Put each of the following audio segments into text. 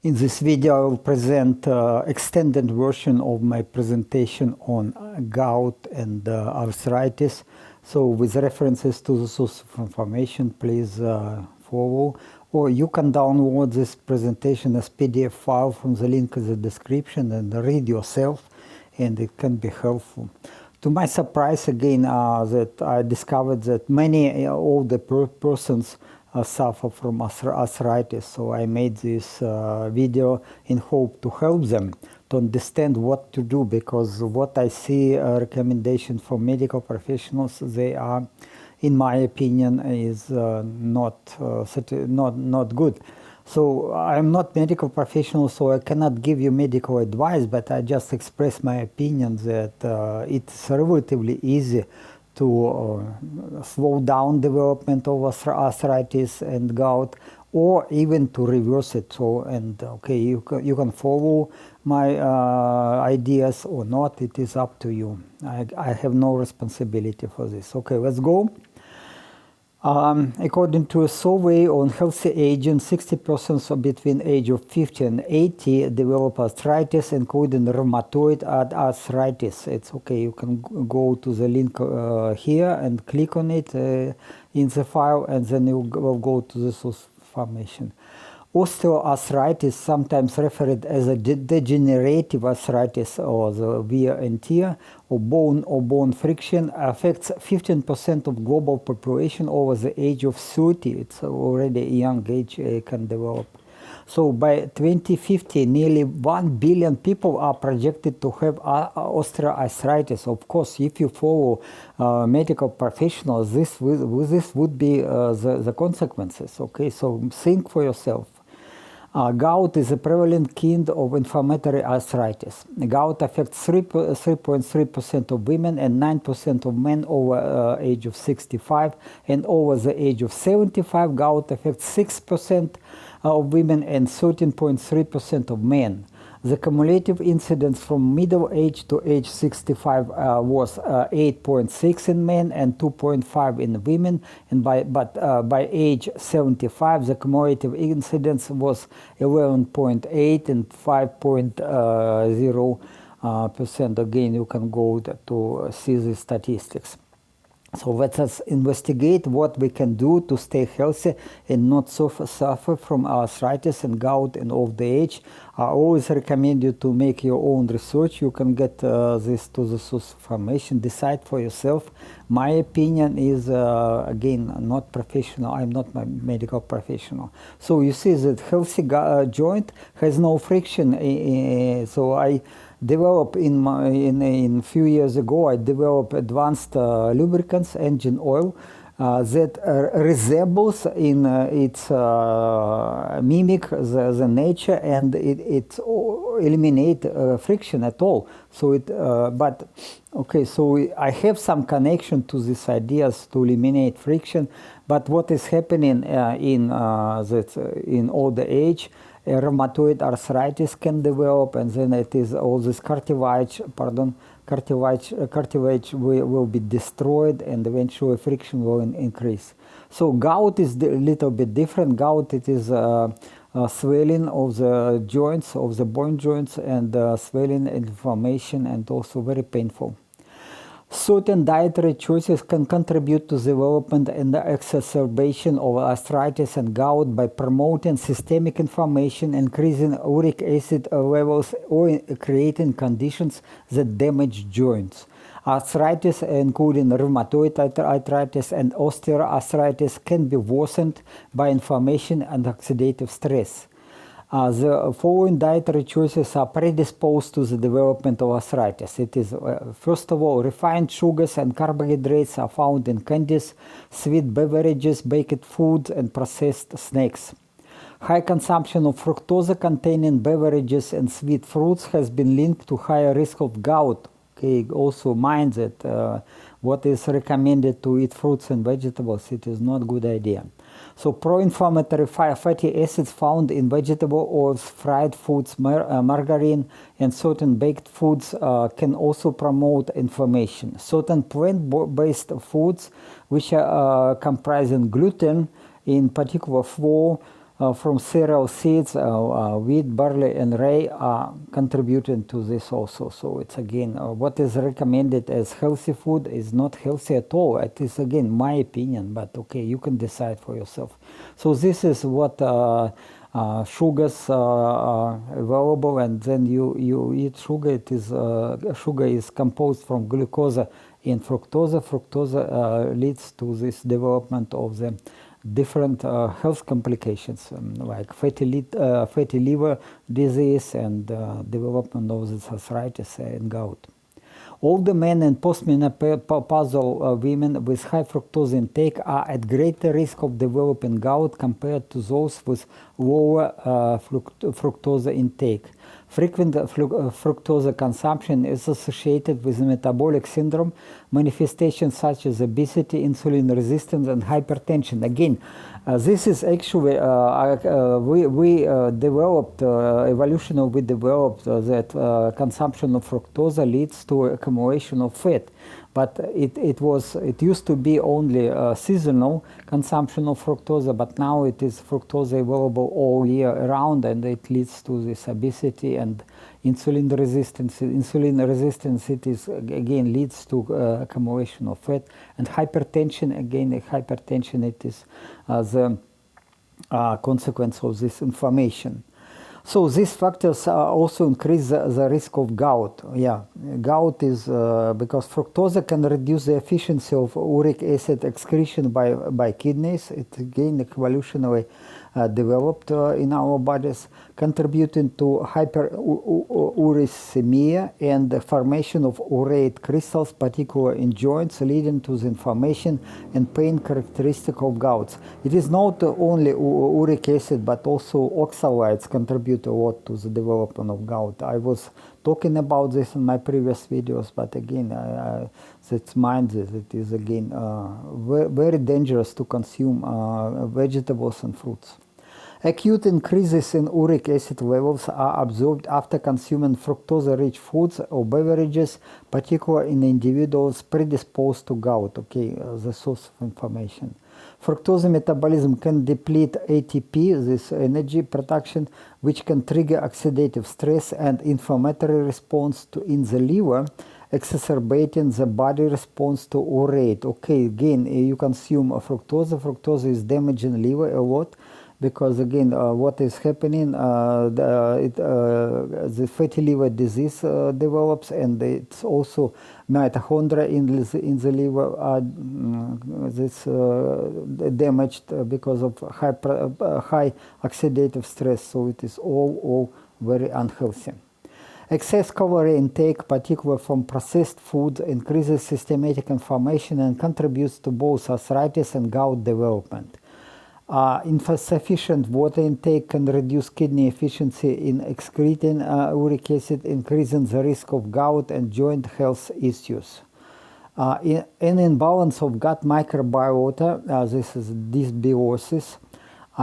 In this video, I will present extended version of my presentation on gout and arthritis. So with references to the source of information, please follow. Or you can download this presentation as PDF file from the link in the description and read yourself, and it can be helpful. To my surprise, again, that I discovered that many older persons suffer from arthritis. So I made this video in hope to help them to understand what to do, because what I see recommendations for medical professionals, they are, in my opinion, is not good. So I'm not medical professional, so I cannot give you medical advice, but I just express my opinion that it's relatively easy to slow down development of arthritis and gout, or even to reverse it. So, and okay, you can follow my ideas or not. It is up to you. I have no responsibility for this. Okay, let's go. According to a survey on healthy aging, 60% between age of 50 and 80 develop arthritis, including rheumatoid arthritis. It's okay, you can go to the link here and click on it in the file, and then you will go to the source information. Osteoarthritis, sometimes referred as a degenerative arthritis or the wear and tear or bone friction, affects 15% of global population over the age of 30. It's already a young age can develop. So by 2050, nearly 1 billion people are projected to have osteoarthritis. Of course, if you follow medical professionals, this would be the consequences. Okay, so think for yourself. Gout is a prevalent kind of inflammatory arthritis. Gout affects 3.3% of women and 9% of men over age of 65, and over the age of 75, gout affects 6% of women and 13.3% of men. The cumulative incidence from middle age to age 65 was 8.6 in men and 2.5 in women, and by age 75 the cumulative incidence was 11.8 and 5.0%. Again, you can go to see the statistics. So let us investigate what we can do to stay healthy and not suffer from arthritis and gout in old age. I always recommend you to make your own research. You can get this to the source information, decide for yourself. My opinion is, again, not professional. I'm not a medical professional. So you see that healthy joint has no friction. So I developed in few years ago, I developed advanced lubricants, engine oil, that resembles in its mimic the nature, and it eliminate friction at all. So it, but okay, so I have some connection to these ideas to eliminate friction. But what is happening in older age? Rheumatoid arthritis can develop, and then it is all this cartilage will be destroyed, and eventually friction will increase. So gout is a little bit different. Gout, it is swelling of the joints, of the bone joints, and swelling, inflammation, and also very painful. Certain dietary choices can contribute to the development and the exacerbation of arthritis and gout by promoting systemic inflammation, increasing uric acid levels, or creating conditions that damage joints. Arthritis, including rheumatoid arthritis and osteoarthritis, can be worsened by inflammation and oxidative stress. The following dietary choices are predisposed to the development of arthritis. It is, first of all, refined sugars and carbohydrates are found in candies, sweet beverages, baked foods, and processed snacks. High consumption of fructose-containing beverages and sweet fruits has been linked to higher risk of gout. Okay, also mind that what is recommended to eat fruits and vegetables, it is not a good idea. So pro-inflammatory fatty acids found in vegetable oils, fried foods, margarine, and certain baked foods can also promote inflammation. Certain plant-based foods, which are comprising gluten, in particular flour, from cereal seeds, wheat, barley, and rye are contributing to this also. So it's again, what is recommended as healthy food is not healthy at all. It is again my opinion, but okay, you can decide for yourself. So this is what sugars are available, and then you eat sugar. It is sugar is composed from glucose and fructose. Fructose leads to this development of the different health complications like fatty liver disease and development of this arthritis and gout. Older men and postmenopausal women with high fructose intake are at greater risk of developing gout compared to those with lower fructose intake. Frequent fructose consumption is associated with metabolic syndrome, manifestations such as obesity, insulin resistance, and hypertension. Again, this is actually, we developed, evolutionarily we developed that consumption of fructose leads to accumulation of fat. But it used to be only seasonal consumption of fructose, but now it is fructose available all year round, and it leads to this obesity and insulin resistance. Insulin resistance, it is again leads to accumulation of fat, and hypertension. Again, hypertension, it is the consequence of this inflammation. So these factors also increase the risk of gout. Yeah, gout is because fructose can reduce the efficiency of uric acid excretion by kidneys. It again evolutionarily developed in our bodies, contributing to hyperuricemia and the formation of urate crystals, particularly in joints, leading to the inflammation and pain characteristic of gouts. It is not only uric acid, but also oxalates contribute a lot to the development of gout. I was talking about this in my previous videos, but again, that's mind that it is again very dangerous to consume vegetables and fruits. Acute increases in uric acid levels are observed after consuming fructose-rich foods or beverages, particularly in individuals predisposed to gout. Okay, the source of inflammation. Fructose metabolism can deplete ATP, this energy production, which can trigger oxidative stress and inflammatory response in the liver, exacerbating the body response to urate. Okay, again, you consume fructose. Fructose is damaging liver a lot, because again, what is happening, the fatty liver disease develops, and it's also mitochondria in the liver are damaged because of high oxidative stress. So it is all very unhealthy. Excess calorie intake, particularly from processed foods, increases systemic inflammation and contributes to both arthritis and gout development. Insufficient water intake can reduce kidney efficiency in excreting uric acid, increasing the risk of gout and joint health issues. An imbalance of gut microbiota, this is dysbiosis,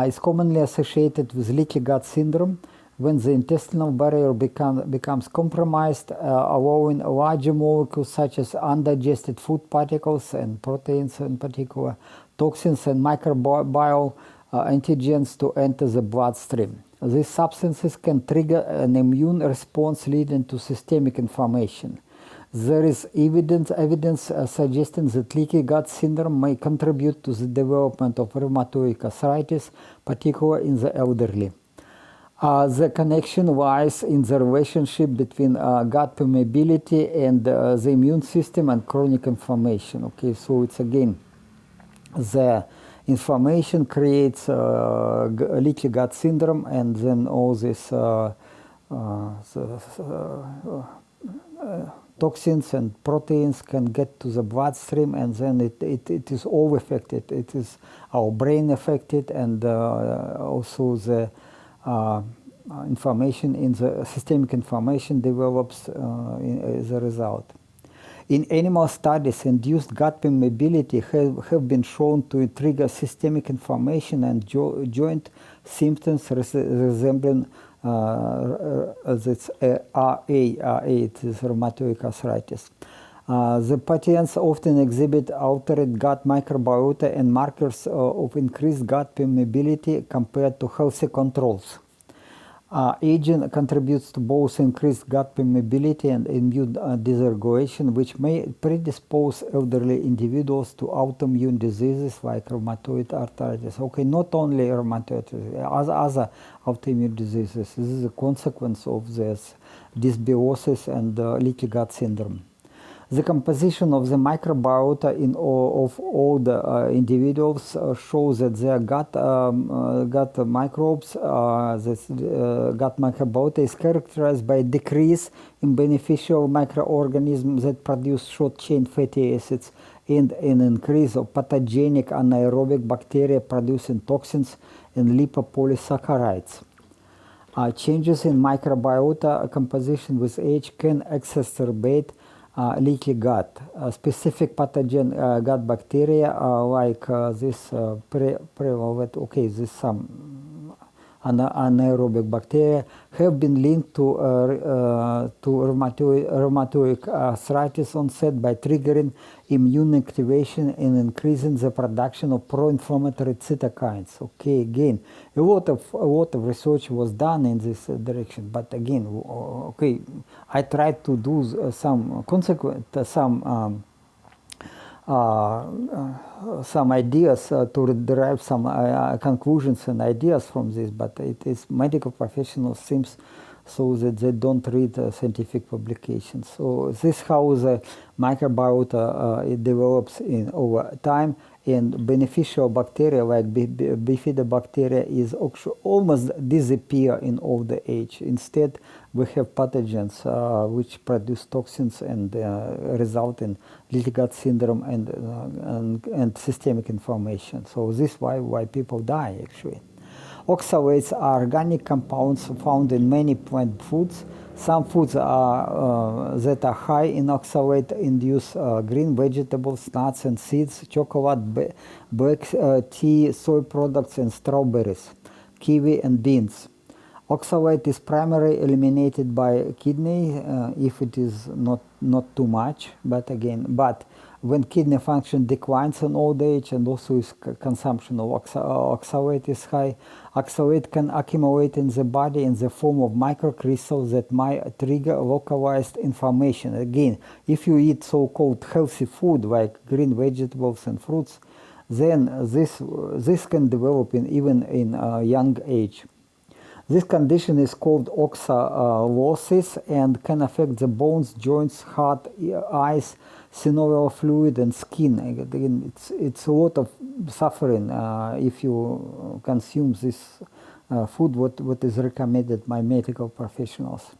is commonly associated with leaky gut syndrome, when the intestinal barrier becomes compromised, allowing larger molecules such as undigested food particles and proteins in particular, toxins and microbial antigens to enter the bloodstream. These substances can trigger an immune response leading to systemic inflammation. There is evidence suggesting that leaky gut syndrome may contribute to the development of rheumatoid arthritis, particularly in the elderly. The connection lies in the relationship between gut permeability and the immune system and chronic inflammation. Okay, so it's again, the inflammation creates leaky gut syndrome, and then all this toxins and proteins can get to the bloodstream, and then it is all affected. It is our brain affected, and also the inflammation in the systemic inflammation develops as a result. In animal studies, induced gut permeability have been shown to trigger systemic inflammation and joint symptoms resembling RA, it is rheumatoid arthritis. The patients often exhibit altered gut microbiota and markers of increased gut permeability compared to healthy controls. Aging contributes to both increased gut permeability and immune dysregulation, which may predispose elderly individuals to autoimmune diseases like rheumatoid arthritis. Okay, not only rheumatoid arthritis, other autoimmune diseases. This is a consequence of this dysbiosis and leaky gut syndrome. The composition of the microbiota of all the individuals shows that their gut microbes, gut microbiota is characterized by a decrease in beneficial microorganisms that produce short-chain fatty acids and an increase of pathogenic anaerobic bacteria producing toxins and lipopolysaccharides. Changes in microbiota composition with age can exacerbate leaky gut. Specific pathogen gut bacteria like this prevalent, this some anaerobic bacteria have been linked to rheumatoid arthritis onset by triggering immune activation and increasing the production of pro-inflammatory cytokines. Okay, again, a lot of research was done in this direction, but again, okay, I tried to do some ideas to derive some conclusions and ideas from this, but it is medical professionals seems so that they don't read scientific publications. So this is how the microbiota it develops over time, and beneficial bacteria like bifidobacteria is almost disappear in old age. Instead, we have pathogens which produce toxins and result in leaky gut syndrome and systemic inflammation. So this is why people die actually. Oxalates are organic compounds found in many plant foods. Some foods that are high in oxalate induce green vegetables, nuts and seeds, chocolate, black tea, soy products, and strawberries, kiwi, and beans. Oxalate is primarily eliminated by kidney if it is not too much, but when kidney function declines in old age and also is consumption of oxalate is high, oxalate can accumulate in the body in the form of microcrystals that might trigger localized inflammation. Again, if you eat so-called healthy food like green vegetables and fruits, then this can develop even in young age. This condition is called oxalosis and can affect the bones, joints, heart, eyes, synovial fluid, and skin. Again, it's a lot of suffering if you consume this food, what is recommended by medical professionals.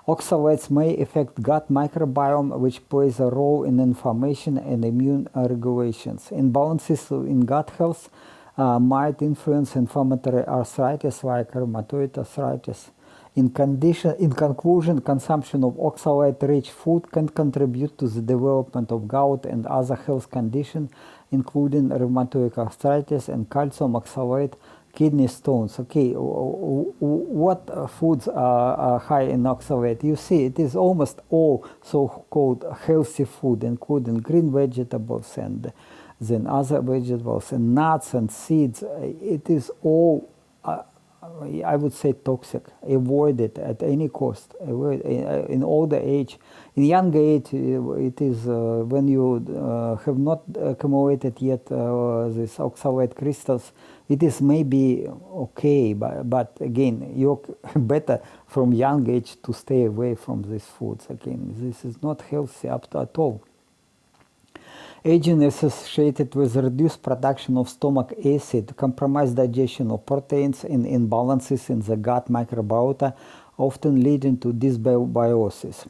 Oxalates may affect gut microbiome, which plays a role in inflammation and immune regulations. Imbalances in gut health might influence inflammatory arthritis like rheumatoid arthritis. In conclusion, consumption of oxalate-rich food can contribute to the development of gout and other health conditions, including rheumatoid arthritis and calcium oxalate kidney stones. Okay, what foods are high in oxalate? You see, it is almost all so-called healthy food, including green vegetables and then other vegetables and nuts and seeds. It is all, I would say, toxic. Avoid it at any cost. In older age, in young age, it is when you have not accumulated yet these oxalate crystals. It is maybe okay, but again, you're better from young age to stay away from these foods. Again, this is not healthy at all. Aging is associated with reduced production of stomach acid, compromised digestion of proteins, and imbalances in the gut microbiota, often leading to dysbiosis.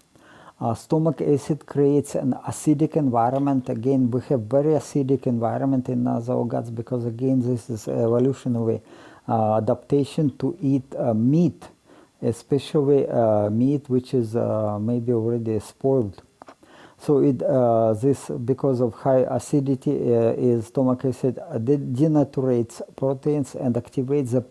Stomach acid creates an acidic environment. Again, we have very acidic environment in our guts because, again, this is evolutionary adaptation to eat meat, especially meat which is maybe already spoiled. So this, because of high acidity, is stomach acid denaturates proteins and activates the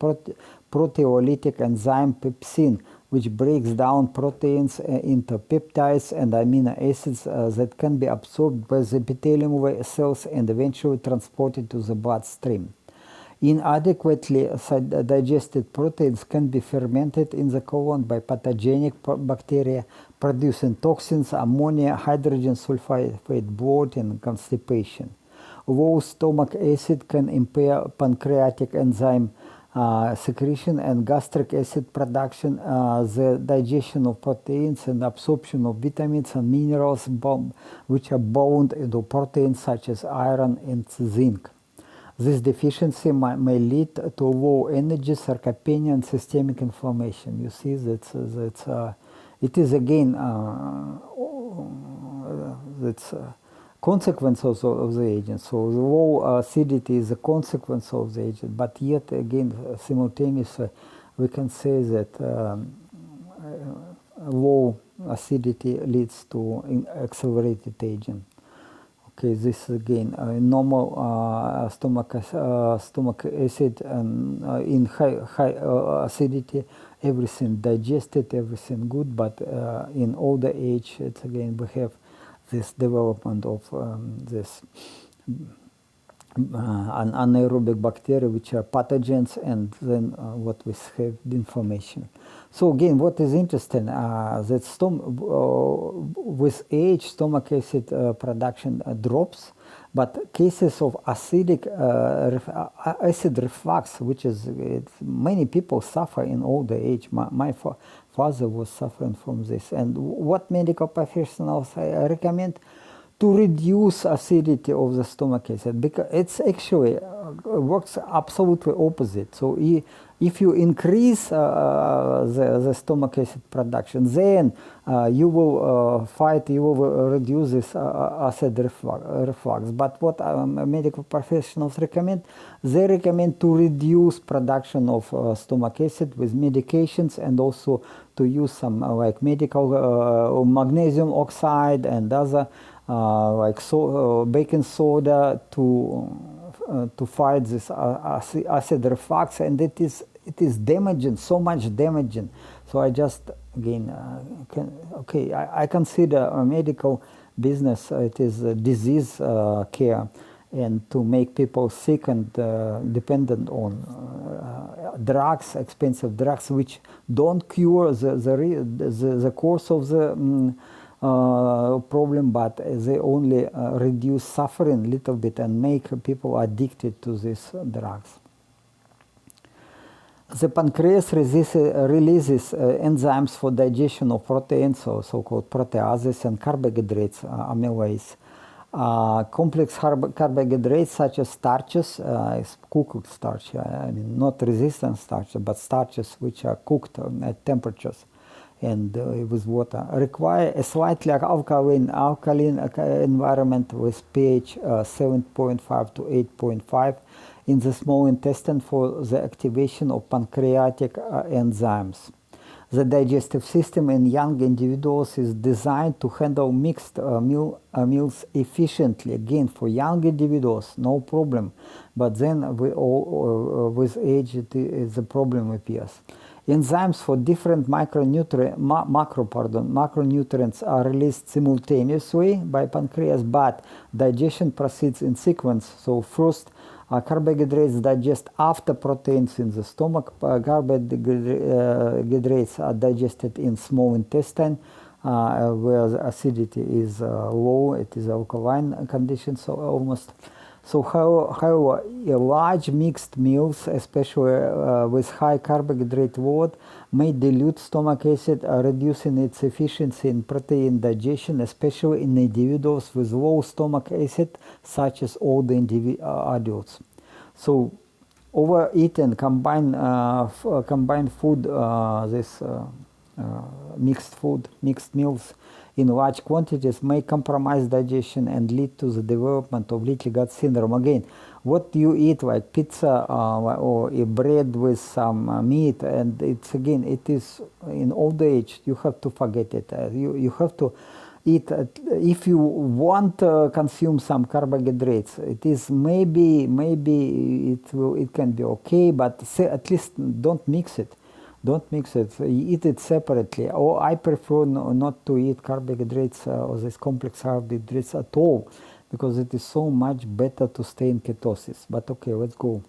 proteolytic enzyme pepsin, which breaks down proteins into peptides and amino acids that can be absorbed by the epithelium cells and eventually transported to the bloodstream. Inadequately digested proteins can be fermented in the colon by pathogenic bacteria, producing toxins, ammonia, hydrogen sulfide, bloating, and constipation. Low stomach acid can impair pancreatic enzyme secretion and gastric acid production, the digestion of proteins and absorption of vitamins and minerals which are bound into proteins such as iron and zinc. This deficiency may lead to low energy, sarcopenia, and systemic inflammation. You see, it is again consequences of the agent. So the low acidity is a consequence of the agent, but yet again, simultaneously, we can say that low acidity leads to accelerated aging. Okay, this is again normal stomach acid, and in high acidity, everything digested, everything good, but in older age, it's again we have this development of this anaerobic bacteria, which are pathogens, and then what we have the inflammation. So again, what is interesting, that with age, stomach acid production drops, but cases of acid reflux, which is many people suffer in older age. My father was suffering from this. And what medical professionals recommend? To reduce acidity of the stomach acid, because it's actually works absolutely opposite. So if you increase the stomach acid production, then you will reduce this acid reflux. But what medical professionals recommend? They recommend to reduce production of stomach acid with medications, and also to use some like medical magnesium oxide and other like baking soda to fight this acid reflux, and it is damaging, so much damaging. So I just again I consider a medical business, it is a disease care, and to make people sick and dependent on drugs, expensive drugs, which don't cure the course of the problem, but they only reduce suffering a little bit and make people addicted to these drugs. The pancreas releases enzymes for digestion of proteins, so-called proteases, and carbohydrates, amylase. Complex carbohydrates such as starches, cooked starch, I mean not resistant starch, but starches which are cooked at temperatures and with water, require a slightly alkaline environment with pH 7.5 to 8.5 in the small intestine for the activation of pancreatic enzymes. The digestive system in young individuals is designed to handle mixed meals efficiently. Again, for young individuals, no problem, but then with age, the problem appears. Enzymes for different macronutrients are released simultaneously by pancreas, but digestion proceeds in sequence. So first, carbohydrates digest after proteins in the stomach. Carbohydrates are digested in small intestine, where the acidity is low. It is alkaline condition, so almost. So however, large mixed meals, especially with high carbohydrate load, may dilute stomach acid, reducing its efficiency in protein digestion, especially in individuals with low stomach acid, such as older adults. So overeating, combined food, mixed meals in large quantities may compromise digestion and lead to the development of leaky gut syndrome. Again, what you eat, like pizza or a bread with some meat, and it is in old age, you have to forget it. You have to eat. If you want to consume some carbohydrates, it is maybe it can be okay, but at least don't mix it. Don't mix it. Eat it separately. Or I prefer not to eat carbohydrates or this complex carbohydrates at all, because it is so much better to stay in ketosis. But okay, let's go.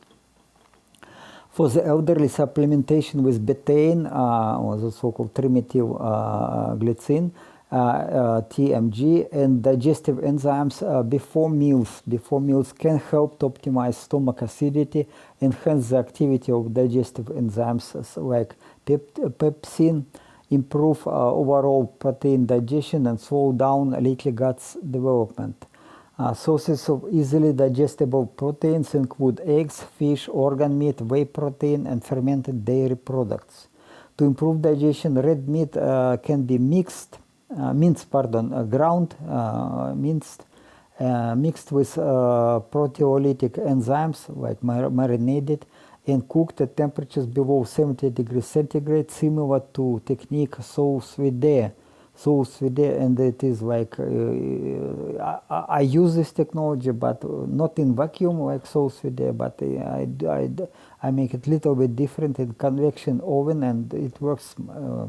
For the elderly, supplementation with betaine, or the so-called trimethyl-glycine, TMG, and digestive enzymes before meals can help to optimize stomach acidity, enhance the activity of digestive enzymes like pepsin, improve overall protein digestion, and slow down leaky gut development. Sources of easily digestible proteins include eggs, fish, organ meat, whey protein, and fermented dairy products. To improve digestion, red meat can be mixed with proteolytic enzymes like marinated and cooked at temperatures below 70 degrees centigrade, similar to technique sauce vide, and it is like I use this technology, but not in vacuum like sauce vide, but I make it a little bit different in convection oven, and it works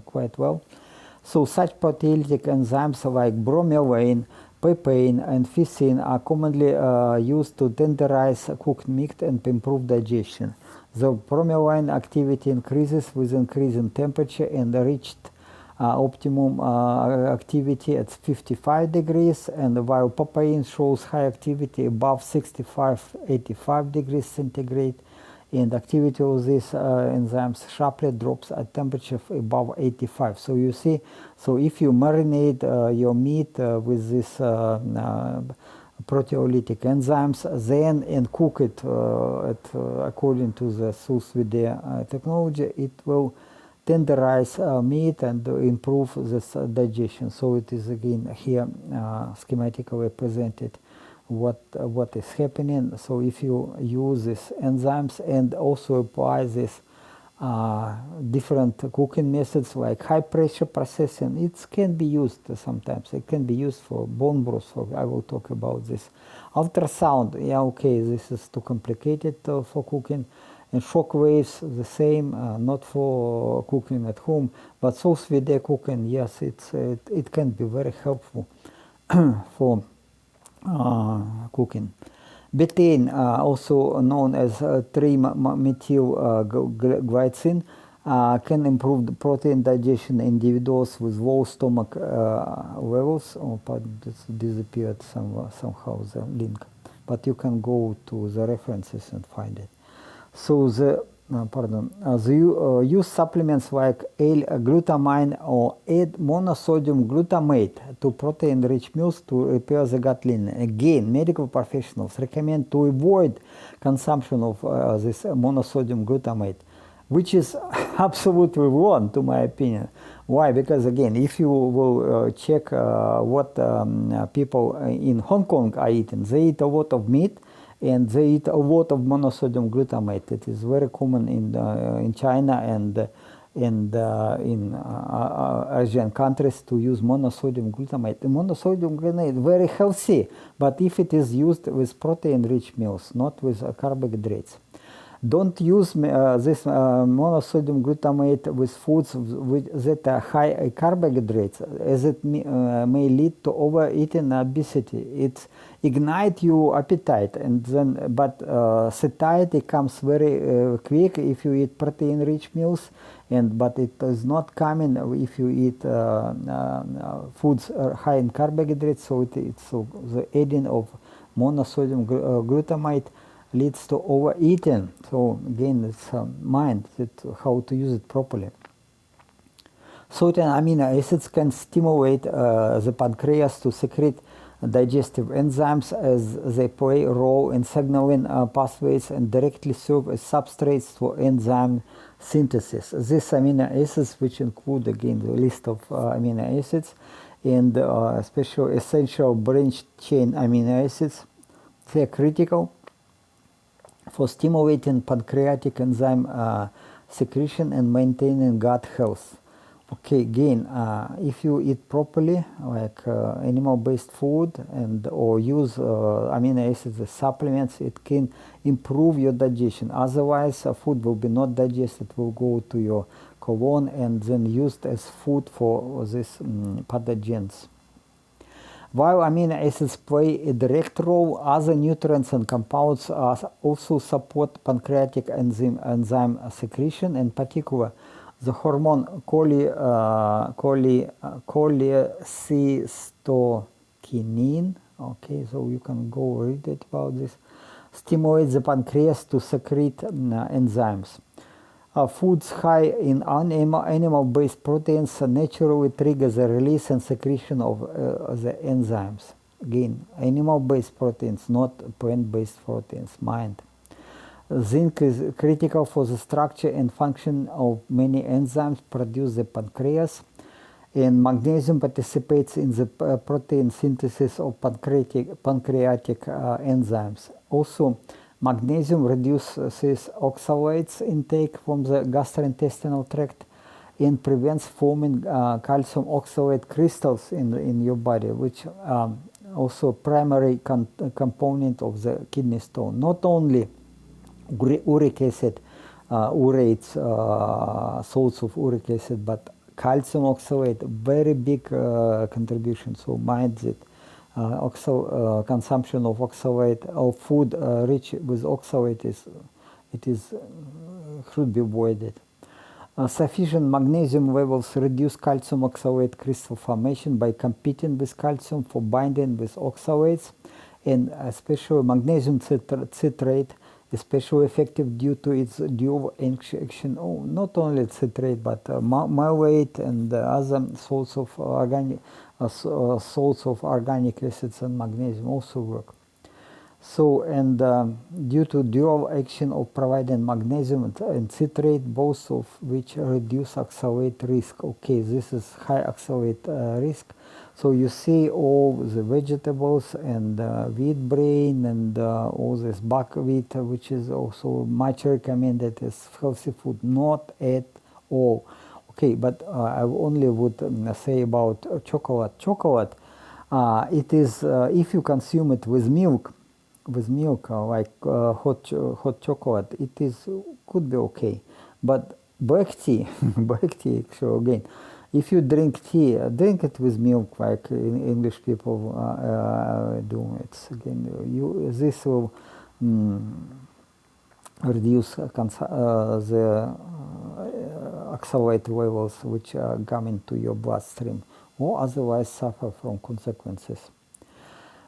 quite well. So such proteolytic enzymes like bromelain, papain, and ficin are commonly used to tenderize cooked meat and improve digestion. The bromelain activity increases with increasing temperature and reached optimum activity at 55 degrees, and while papain shows high activity above 65-85 degrees centigrade, and activity of these enzymes sharply drops at temperature above 85. So you see, so if you marinate your meat with this proteolytic enzymes, then and cook it according to the sous vide technology, it will tenderize meat and improve this digestion. So it is again here schematically presented what is happening. So if you use these enzymes and also apply this different cooking methods like high pressure processing, it can be used sometimes. It can be used for bone broth. So I will talk about this. Ultrasound, yeah, okay, this is too complicated for cooking. And shock waves, the same, not for cooking at home, but sauce vide cooking, yes, it can be very helpful for cooking. Betaine, also known as trimethylglycine, can improve the protein digestion in individuals with low stomach levels. Oh, but this disappeared somehow, the link. But you can go to the references and find it. So the use supplements like L-glutamine or add monosodium glutamate to protein-rich meals to repair the gut lining. Again, medical professionals recommend to avoid consumption of this monosodium glutamate, which is absolutely wrong, to my opinion. Why? Because again, if you will check what people in Hong Kong are eating, they eat a lot of meat, and they eat a lot of monosodium glutamate. It is very common in China and in Asian countries to use monosodium glutamate. The monosodium glutamate is very healthy, but if it is used with protein-rich meals, not with carbohydrates. Don't use this monosodium glutamate with foods that are high in carbohydrates, as it may lead to overeating and obesity. It ignites your appetite, and then satiety comes very quick if you eat protein-rich meals, but it is not coming if you eat foods high in carbohydrates. So the adding of monosodium glutamate leads to overeating. So again, it's mind how to use it properly. Certain amino acids can stimulate the pancreas to secrete digestive enzymes, as they play a role in signaling pathways and directly serve as substrates for enzyme synthesis. These amino acids, which include again the list of amino acids and especially essential branch chain amino acids, they are critical for stimulating pancreatic enzyme secretion and maintaining gut health. Okay, again, if you eat properly, like animal-based food, and or use amino acids as supplements, it can improve your digestion. Otherwise, food will be not digested, will go to your colon and then used as food for these pathogens. While amino acids play a direct role, other nutrients and compounds also support pancreatic enzyme secretion, in particular the hormone cholecystokinin. Okay, so you can go read it about this. Stimulates the pancreas to secrete enzymes. Foods high in animal-based proteins naturally trigger the release and secretion of the enzymes. Again, animal-based proteins, not plant-based proteins, mind. Zinc is critical for the structure and function of many enzymes produced the pancreas, and magnesium participates in the protein synthesis of pancreatic enzymes. Also, magnesium reduces oxalates intake from the gastrointestinal tract and prevents forming calcium oxalate crystals in your body, which also primary component of the kidney stone. Not only uric acid, urates, salts of uric acid, but calcium oxalate, very big contribution. So mind it. Consumption of oxalate or food rich with oxalate should be avoided. Sufficient magnesium levels reduce calcium oxalate crystal formation by competing with calcium for binding with oxalates, and especially magnesium citrate, especially effective due to its dual action. Not only citrate, but malate and other salts of organic acids and magnesium also work. So, and due to dual action of providing magnesium and citrate, both of which reduce oxalate risk. Okay, this is high oxalate risk. So you see all the vegetables and wheat bran and all this buckwheat, which is also much recommended as healthy food. Not at all. Okay, but I only would say about chocolate. Chocolate, it is if you consume it with milk, like hot chocolate, it could be okay. But black tea, actually, again, if you drink tea, drink it with milk, like English people do. It's again, this will reduce the oxalate levels which come into your bloodstream, or otherwise suffer from consequences.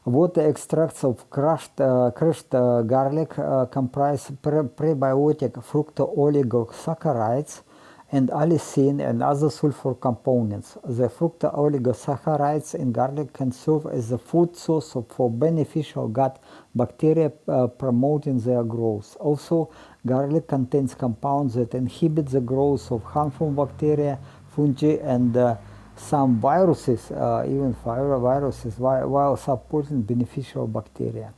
Water extracts of crushed garlic comprise prebiotic fructooligosaccharides and allicin and other sulfur components. The fructooligosaccharides in garlic can serve as a food source for beneficial gut bacteria, promoting their growth. Also, garlic contains compounds that inhibit the growth of harmful bacteria, fungi, and some viruses, even viruses, while supporting beneficial bacteria.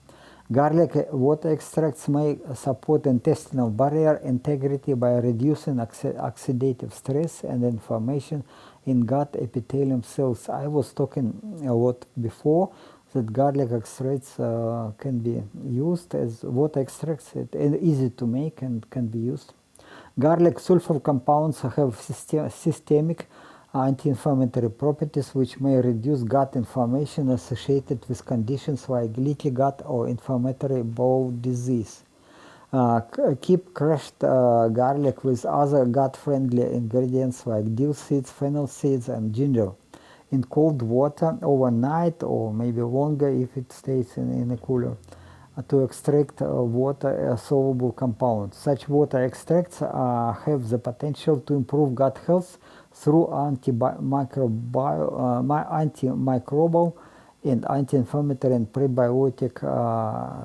Garlic water extracts may support intestinal barrier integrity by reducing oxidative stress and inflammation in gut epithelium cells. I was talking a lot before that garlic extracts can be used as water extracts, and easy to make and can be used. Garlic sulfur compounds have systemic anti-inflammatory properties which may reduce gut inflammation associated with conditions like leaky gut or inflammatory bowel disease. Keep crushed garlic with other gut-friendly ingredients like dill seeds, fennel seeds, and ginger in cold water overnight, or maybe longer if it stays in a cooler, to extract water-soluble compounds. Such water extracts have the potential to improve gut health through antimicrobial and anti-inflammatory and prebiotic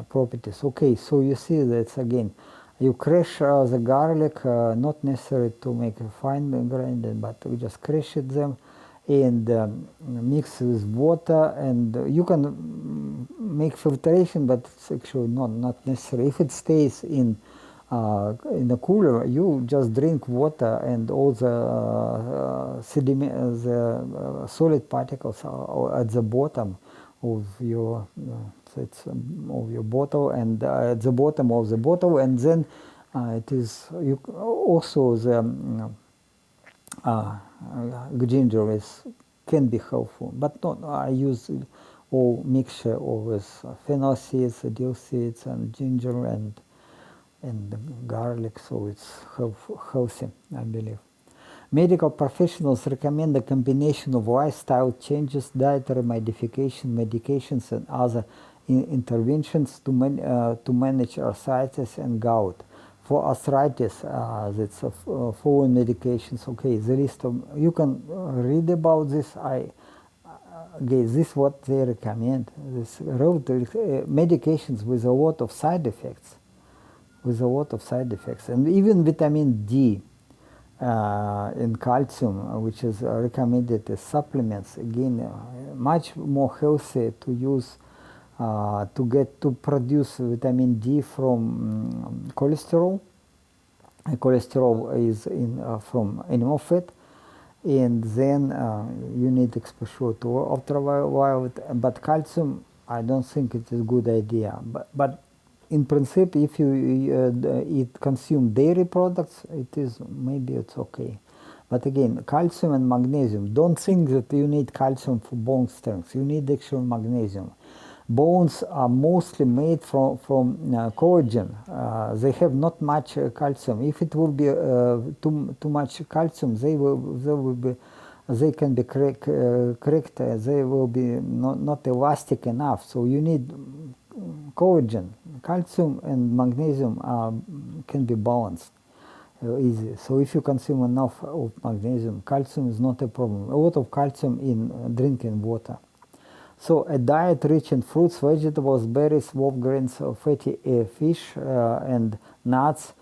properties. Okay, so you see that again, you crush the garlic, not necessary to make a fine grind, but you just crush it them and mix with water, and you can make filtration, but it's actually not necessary. If it stays in in the cooler, you just drink water, and all the sediment, the solid particles are at the bottom of your of your bottle, and at the bottom of the bottle, and then it is also the ginger can be helpful, but not. I use all mixture with fennel seeds, dill seeds, and ginger and garlic, so it's healthy, I believe. Medical professionals recommend a combination of lifestyle changes, dietary modification, medications, and other interventions to manage arthritis and gout. For arthritis, that's following medications. Okay, the list of, you can read about this. Okay, this is what they recommend. This medications with a lot of side effects. And even vitamin D and calcium, which is recommended as supplements, again, much more healthy to use to produce vitamin D from cholesterol. Cholesterol is from animal fat, and then you need exposure to ultraviolet. But calcium, I don't think it is a good idea. But in principle, if you consume dairy products, maybe it's okay. But again, calcium and magnesium. Don't think that you need calcium for bone strength. You need actual magnesium. Bones are mostly made from collagen. They have not much calcium. If it will be too much calcium, they can be cracked. They will be not elastic enough. So you need collagen. Calcium and magnesium can be balanced easy. So if you consume enough of magnesium, calcium is not a problem. A lot of calcium in drinking water. So a diet rich in fruits, vegetables, berries, whole grains, fatty fish, and nuts,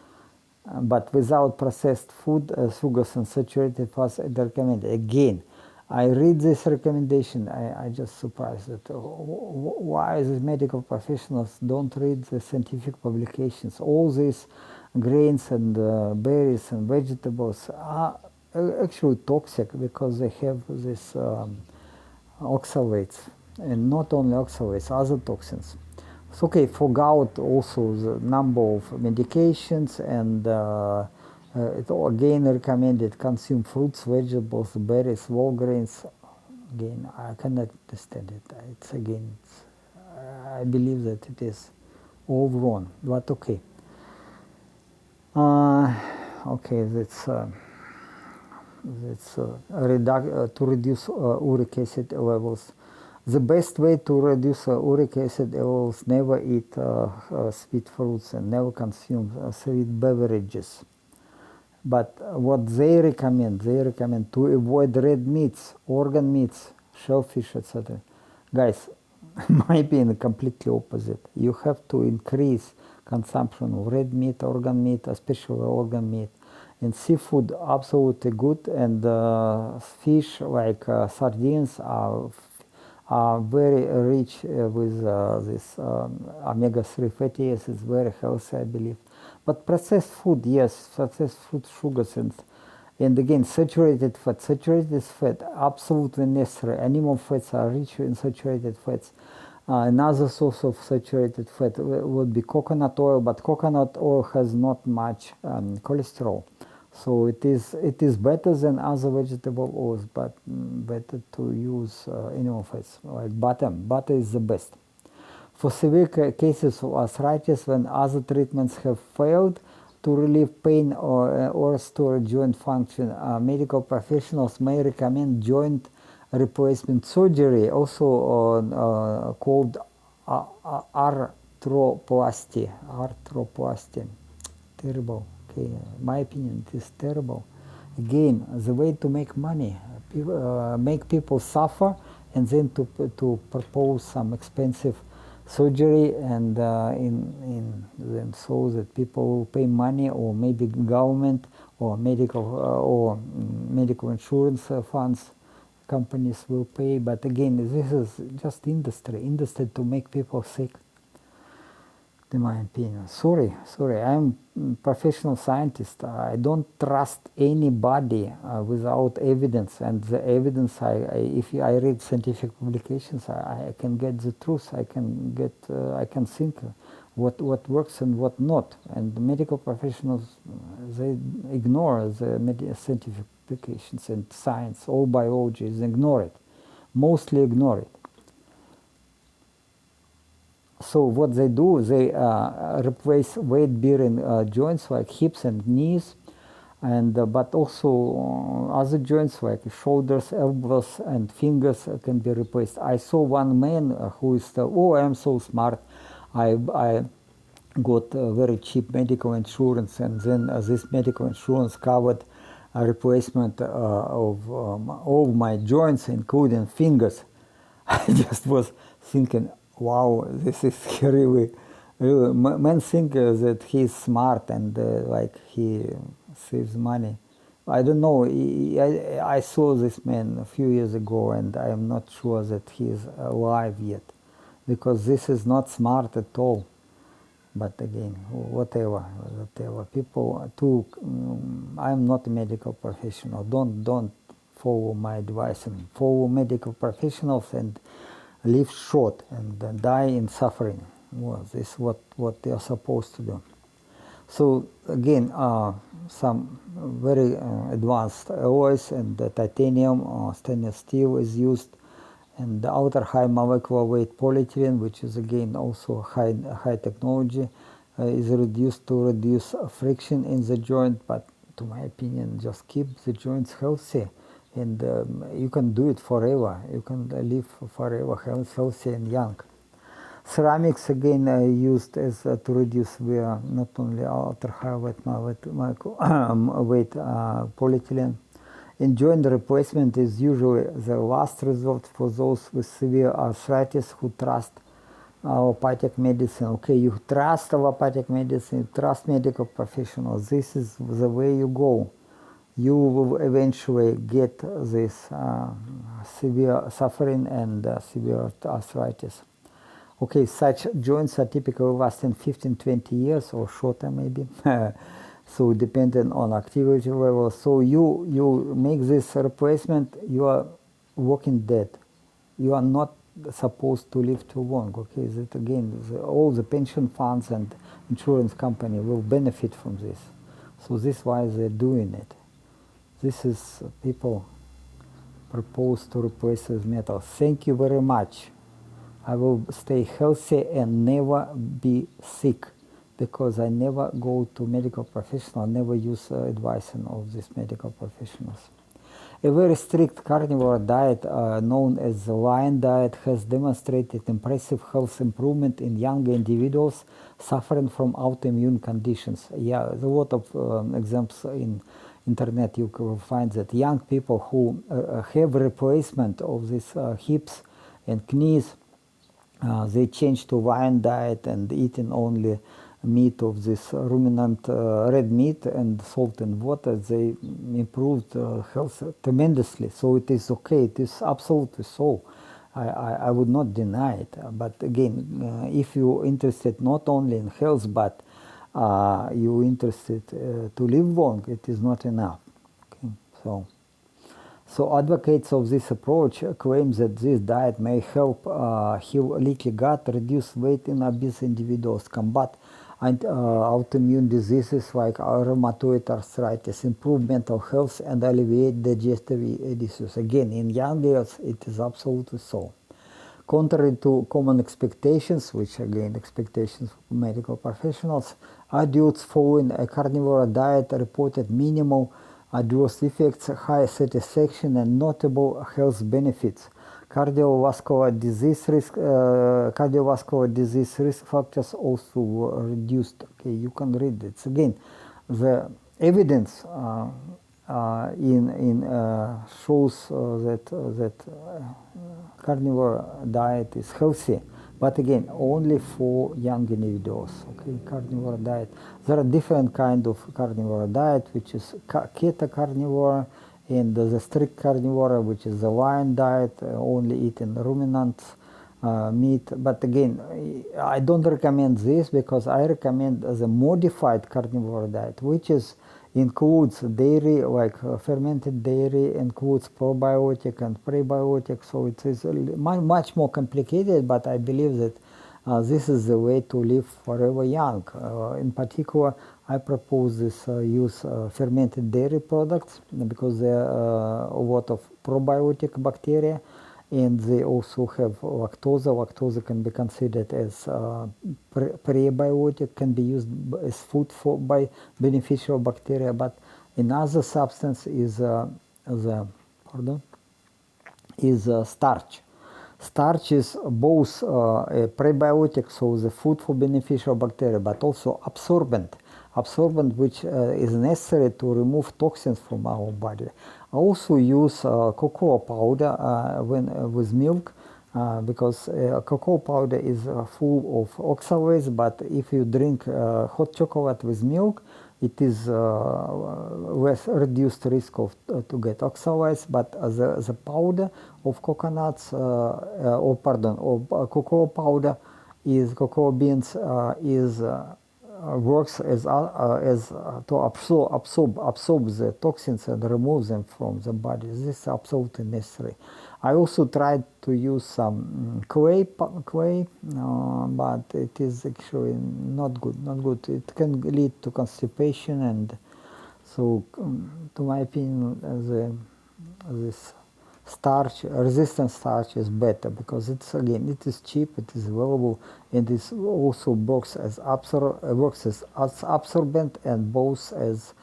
but without processed food, sugars, and saturated fats is recommended. Again, I read this recommendation, I just surprised that why these medical professionals don't read the scientific publications. All these grains and berries and vegetables are actually toxic because they have this oxalates, and not only oxalates, other toxins. So, okay, for gout also the number of medications, and it again recommended consume fruits, vegetables, berries, whole grains. Again, I cannot understand it. I believe that it is all wrong, but okay. Okay, that's to reduce uric acid levels. The best way to reduce uric acid levels: never eat sweet fruits and never consume sweet beverages. But what they recommend to avoid red meats, organ meats, shellfish, etc. Guys, my opinion, completely opposite. You have to increase consumption of red meat, organ meat, especially organ meat. And seafood, absolutely good. And fish like sardines are very rich with this omega-3 fatty acids, very healthy, I believe. But processed food, yes, processed food, sugars, and again, saturated fat. Saturated fat, absolutely necessary. Animal fats are rich in saturated fats. Another source of saturated fat would be coconut oil, but coconut oil has not much cholesterol. So it is better than other vegetable oils, but better to use animal fats like butter. Butter is the best. For severe cases of arthritis, when other treatments have failed to relieve pain or restore joint function, medical professionals may recommend joint replacement surgery, also called arthroplasty. Terrible. Okay, my opinion, it is terrible. Again, the way to make money, make people suffer, and then to propose some expensive surgery, and then so that people will pay money, or maybe government or medical insurance funds companies will pay. But again, this is just industry to make people sick. in my opinion. Sorry, I'm professional scientist. I don't trust anybody without evidence, and the evidence, if I read scientific publications, I can get the truth. I can think what works and what not. And the medical professionals, they ignore the scientific publications and science. All biology is ignore it, mostly ignore it. So what they do, they replace weight-bearing joints like hips and knees, and but also other joints like shoulders, elbows, and fingers can be replaced. I saw one man who is, I'm so smart. I got very cheap medical insurance, and then this medical insurance covered a replacement of all my joints, including fingers. I just was thinking, wow, this is really, men think that he's smart and like he saves money. I don't know, I saw this man a few years ago, and I am not sure that he is alive yet, because this is not smart at all. But again, whatever. People too, I'm not a medical professional. Don't follow my advice, and follow medical professionals and live short and die in suffering. Well, this is what they are supposed to do. So again, some very advanced alloys, and titanium, stainless steel is used, and the outer high molecular weight polyethylene, which is again also high technology, is reduced to reduce friction in the joint. But to my opinion, just keep the joints healthy, and you can do it forever. You can live forever healthy and young. Ceramics again used as to reduce via not only ultra high weight polyethylene. And joint replacement is usually the last resort for those with severe arthritis who trust allopathic medicine. Okay, you trust allopathic medicine, you trust medical professionals. This is the way you go. You will eventually get this severe suffering and severe arthritis. Okay, such joints are typically lasting 15-20 years or shorter maybe. So depending on activity level. So you make this replacement, you are walking dead. You are not supposed to live too long. Okay, that again, all the pension funds and insurance company will benefit from this. So this is why they're doing it. This is people propose to replace with metal. Thank you very much. I will stay healthy and never be sick, because I never go to medical professional, never use advice of these medical professionals. A very strict carnivore diet, known as the lion diet, has demonstrated impressive health improvement in younger individuals suffering from autoimmune conditions. Yeah, there's a lot of examples in internet. You will find that young people who have replacement of these hips and knees, they change to lion diet and eating only meat of this ruminant red meat and salt and water. They improved health tremendously. So it is okay. It is absolutely so. I would not deny it. But again, if you're interested not only in health, but you're interested to live long, it is not enough. Okay, so advocates of this approach claim that this diet may help heal leaky gut, reduce weight in obese individuals, combat autoimmune diseases like rheumatoid arthritis, improve mental health, and alleviate digestive issues. Again, in young girls, it is absolutely so. Contrary to common expectations, which again expectations of medical professionals, adults following a carnivore diet reported minimal adverse effects, high satisfaction, and notable health benefits. Cardiovascular disease risk factors also were reduced. Okay, you can read it. Again, the evidence shows that carnivore diet is healthy, but again, only for young individuals. Okay, carnivore diet. There are different kind of carnivore diet, which is keto carnivore, and the strict carnivore, which is the lion diet, only eating ruminants, meat. But again, I don't recommend this because I recommend the modified carnivore diet, which includes dairy, like fermented dairy, includes probiotic and prebiotic. So it is much more complicated, but I believe that this is the way to live forever young. In particular, I propose this use fermented dairy products because there are a lot of probiotic bacteria, and they also have lactose. Lactose can be considered as prebiotic, can be used as food by beneficial bacteria, but another substance is starch. Starch is both a prebiotic, so the food for beneficial bacteria, but also absorbent which is necessary to remove toxins from our body. I also use cocoa powder with milk because cocoa powder is full of oxalates, but if you drink hot chocolate with milk, it is less reduced risk of to get oxalates, but the powder of coconuts, of cocoa powder is cocoa beans works as to absorb the toxins and remove them from the body. This is absolutely necessary. I also tried to use some clay, but it is actually not good. It can lead to constipation, and so, to my opinion, this resistant starch is better because it is cheap, it is available, and it also works as absorbent and both as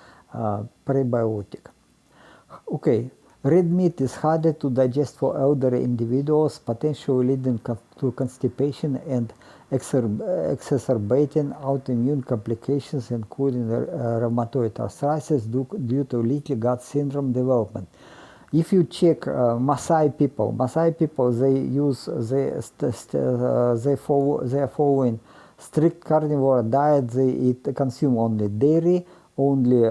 prebiotic. Okay, red meat is harder to digest for elderly individuals, potentially leading to constipation and exacerbating autoimmune complications, including rheumatoid arthritis due to leaky gut syndrome development. If you check Maasai people, they are following strict carnivore diet. They consume only dairy, only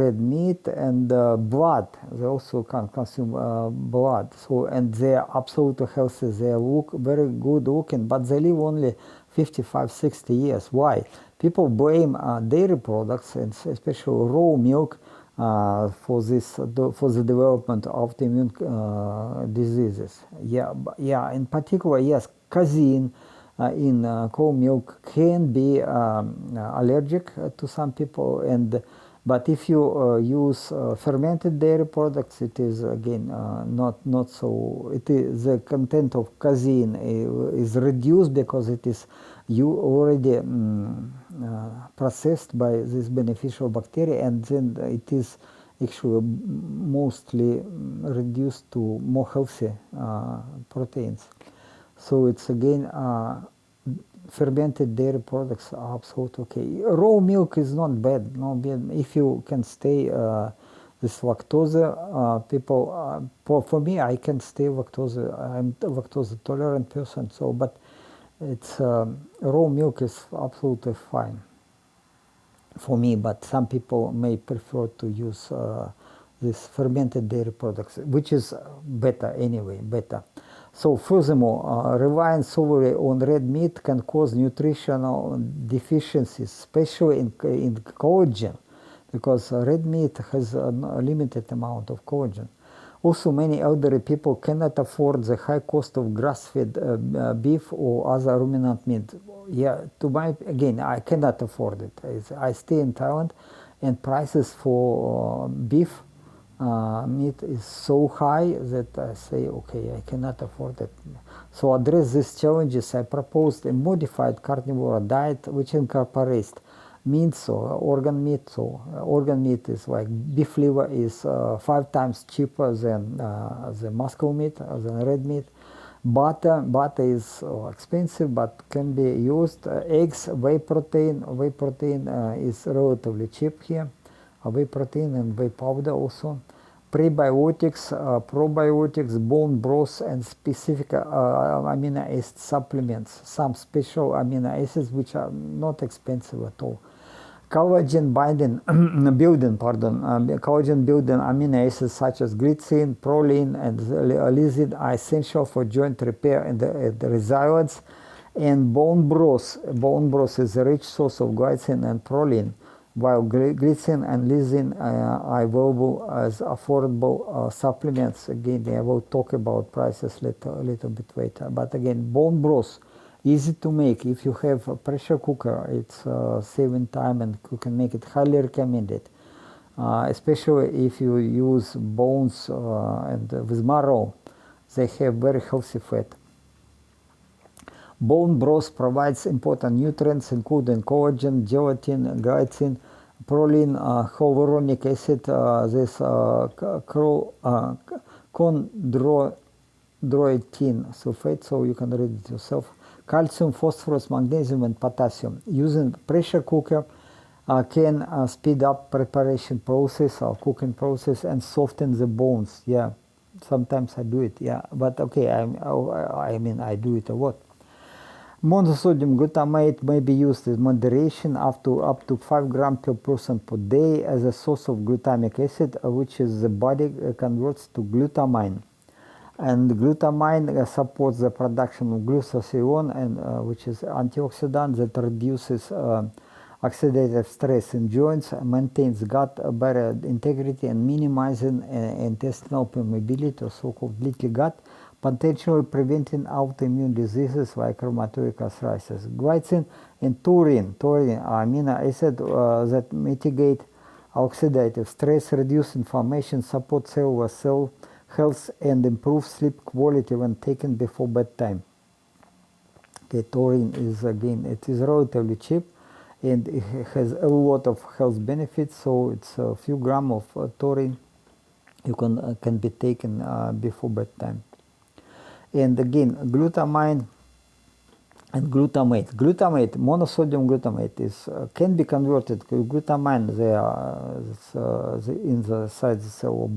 red meat, and blood. They also can consume blood. So, and they are absolutely healthy. They look very good looking, but they live only 55, 60 years. Why? People blame dairy products, and especially raw milk, for the development of autoimmune diseases. In particular, yes, casein in cow milk can be allergic to some people, but if you use fermented dairy products, it is again not so. The content of casein is reduced because it is already processed by this beneficial bacteria, and then it is actually mostly reduced to more healthy proteins. So it's again fermented dairy products are absolutely okay. Raw milk is not bad, if you can stay this lactose. People, for me, I can stay lactose. I'm a lactose tolerant person, so but it's raw milk is absolutely fine for me, but some people may prefer to use this fermented dairy products, which is better anyway, So furthermore, relying solely on red meat can cause nutritional deficiencies, especially in collagen, because red meat has a limited amount of collagen. Also, many elderly people cannot afford the high cost of grass-fed beef or other ruminant meat. I cannot afford it. I stay in Thailand, and prices for beef meat is so high that I say, okay, I cannot afford it. So, address these challenges, I proposed a modified carnivore diet which incorporates meats or organ meat. So organ meat is like beef liver is 5 times cheaper than the muscle meat, than red meat. Butter is expensive but can be used. Eggs, whey protein is relatively cheap here. Whey protein and whey powder also. Prebiotics, probiotics, bone broth, and specific amino acid supplements. Some special amino acids which are not expensive at all. Collagen binding, collagen building amino acids such as glycine, proline, and lysine are essential for joint repair and the resilience. And bone broth is a rich source of glycine and proline, while glycine and lysine are available as affordable supplements. Again, I will talk about prices a little bit later. But again, bone broth, easy to make. If you have a pressure cooker, it's saving time and you can make it. Highly recommended, especially if you use bones and with marrow, they have very healthy fat. Bone broth provides important nutrients including collagen, gelatin, glycine, proline, hyaluronic acid, this chondroitin sulfate, so you can read it yourself, calcium, phosphorus, magnesium, and potassium. Using pressure cooker can speed up preparation process or cooking process and soften the bones. Yeah, sometimes I do it. Yeah, but okay, I mean I do it a lot. Monosodium glutamate may be used in moderation up to 5 grams per person per day as a source of glutamic acid, which is the body converts to glutamine. And glutamine supports the production of glutathione, and which is antioxidant that reduces oxidative stress in joints, maintains gut barrier integrity, and minimizing intestinal permeability, or so-called leaky gut, potentially preventing autoimmune diseases like rheumatoid arthritis. Glycine and taurine are amino acids that mitigate oxidative stress, reduce inflammation, support cellular cell health, and improve sleep quality when taken before bedtime. Okay, taurine is, again, it is relatively cheap and it has a lot of health benefits, so it's a few grams of taurine you can be taken before bedtime. And again, glutamine and glutamate. Monosodium glutamate can be converted to glutamine. In the side cell.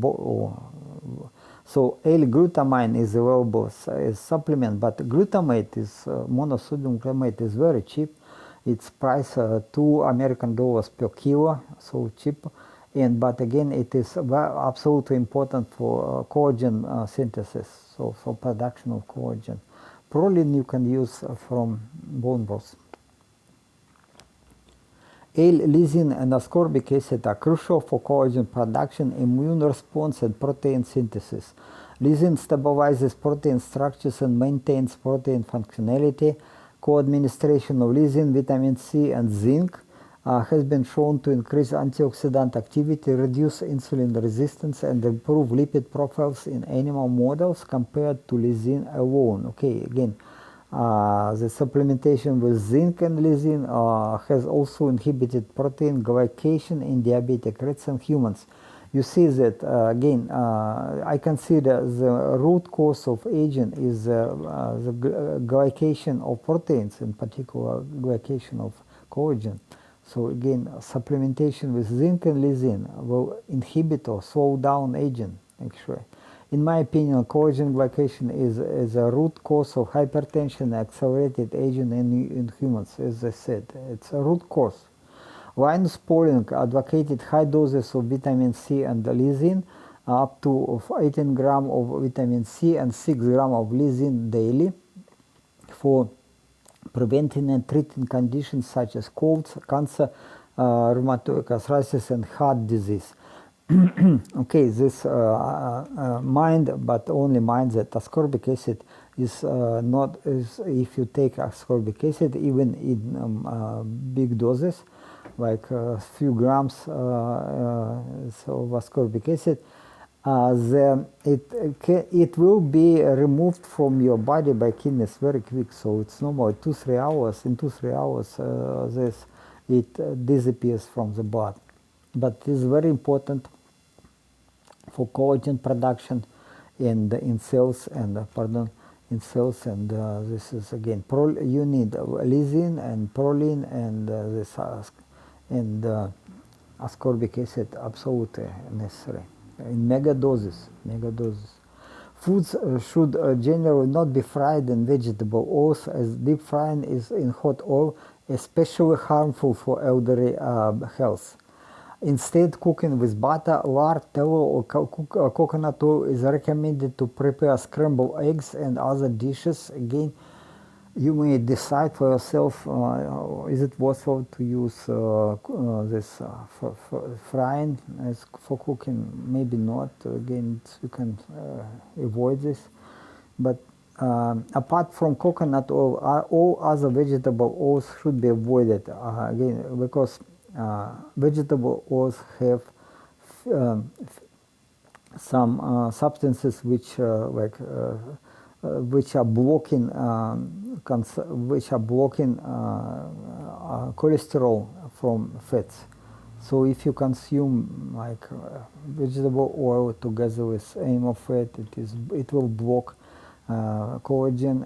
So L-glutamine is available as supplement, but glutamate monosodium glutamate is very cheap. Its price $2 American per kilo, so cheap. But again, it is absolutely important for collagen synthesis, so for production of collagen. Proline you can use from bone broth. L-lysine and ascorbic acid are crucial for collagen production, immune response, and protein synthesis. Lysine stabilizes protein structures and maintains protein functionality. Co-administration of lysine, vitamin C, and zinc has been shown to increase antioxidant activity, reduce insulin resistance, and improve lipid profiles in animal models compared to lysine alone. Okay, again, the supplementation with zinc and lysine has also inhibited protein glycation in diabetic rats and humans. You see that, again, I consider the root cause of aging is the glycation of proteins, in particular glycation of collagen. So again, supplementation with zinc and lysine will inhibit or slow down aging, actually. In my opinion, collagen glycation is a root cause of hypertension and accelerated aging in humans, as I said. It's a root cause. Linus Pauling advocated high doses of vitamin C and lysine, up to 18 grams of vitamin C and 6 grams of lysine daily, for preventing and treating conditions such as colds, cancer, rheumatoid arthritis, and heart disease. Okay, this but only mind that ascorbic acid is if you take ascorbic acid, even in big doses, like a few grams of ascorbic acid, it will be removed from your body by kidneys very quick. So it's normal 2-3 hours. In 2-3 hours, it disappears from the blood. But it is very important for collagen production and in cells and this is again you need lysine and proline and ascorbic acid, absolutely necessary in mega doses. Foods should generally not be fried in vegetable oils, as deep frying in hot oil especially harmful for elderly health. Instead, cooking with butter, lard, tallow, or coconut oil is recommended to prepare scrambled eggs and other dishes. Again, you may decide for yourself, is it worthwhile to use this frying as for cooking? Maybe not. Again, you can avoid this. But apart from coconut oil, all other vegetable oils should be avoided. Again, because vegetable oils have some substances which which are blocking cholesterol from fats. So if you consume like vegetable oil together with animal fat, it will block collagen.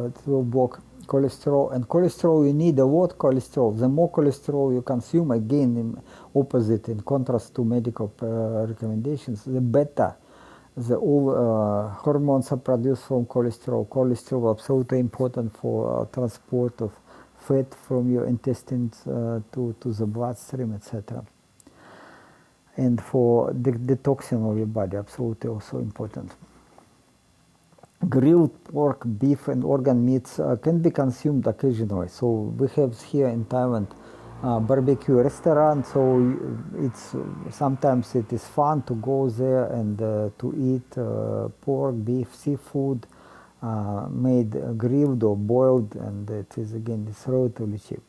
It will block cholesterol, and cholesterol, you need a lot cholesterol. The more cholesterol you consume, again in opposite, in contrast to medical recommendations, the better. All hormones are produced from cholesterol. Cholesterol is absolutely important for transport of fat from your intestines to the bloodstream, etc. And for detoxing of your body, absolutely also important. Grilled pork, beef, and organ meats can be consumed occasionally. So we have here in Thailand barbecue restaurant. So sometimes it is fun to go there and to eat pork, beef, seafood made grilled or boiled, and it is again it's relatively cheap.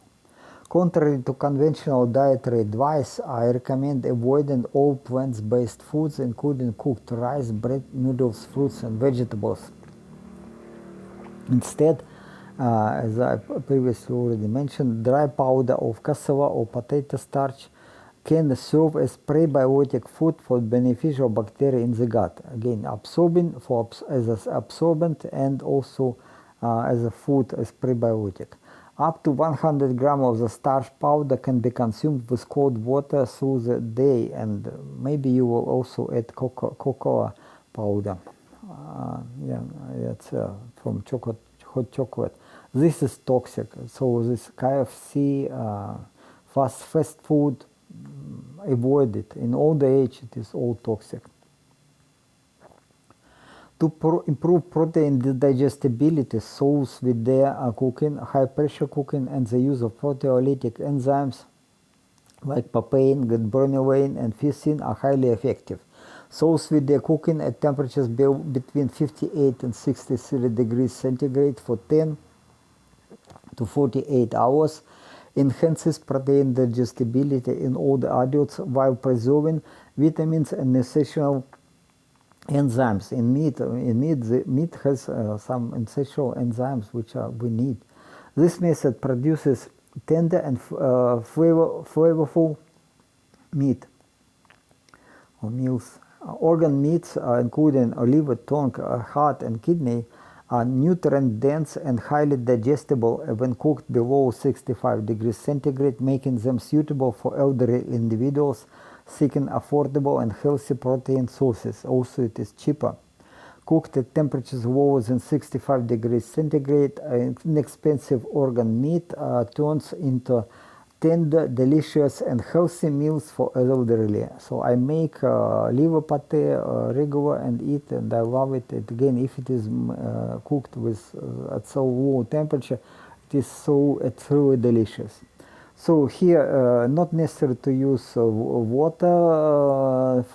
Contrary to conventional dietary advice, I recommend avoiding all plant-based foods, including cooked rice, bread, noodles, fruits, and vegetables. Instead, as I previously already mentioned, dry powder of cassava or potato starch can serve as prebiotic food for beneficial bacteria in the gut. Again, absorbing as an absorbent and also as a food as prebiotic. Up to 100 grams of the starch powder can be consumed with cold water through the day, and maybe you will also add cocoa powder. It's from hot chocolate. This is toxic. So this KFC, fast food, avoid it. In old age, it is all toxic. To improve protein digestibility, souls with their cooking, high pressure cooking, and the use of proteolytic enzymes like papain, bromelain, and ficin are highly effective. Sauce with their cooking at temperatures between 58 and 63 degrees centigrade for 10 to 48 hours enhances protein digestibility in older adults while preserving vitamins and essential enzymes. In meat has some essential enzymes which we need. This method produces tender and flavorful meat or meals. Organ meats, including liver, tongue, heart, and kidney, are nutrient-dense and highly digestible when cooked below 65 degrees centigrade, making them suitable for elderly individuals seeking affordable and healthy protein sources. Also, it is cheaper. Cooked at temperatures lower than 65 degrees centigrade, inexpensive organ meat turns into tender, delicious, and healthy meals for elderly. So I make liver pate regular and eat, and I love it. Again, if it is cooked with at so low temperature, it's really delicious. So here, not necessary to use water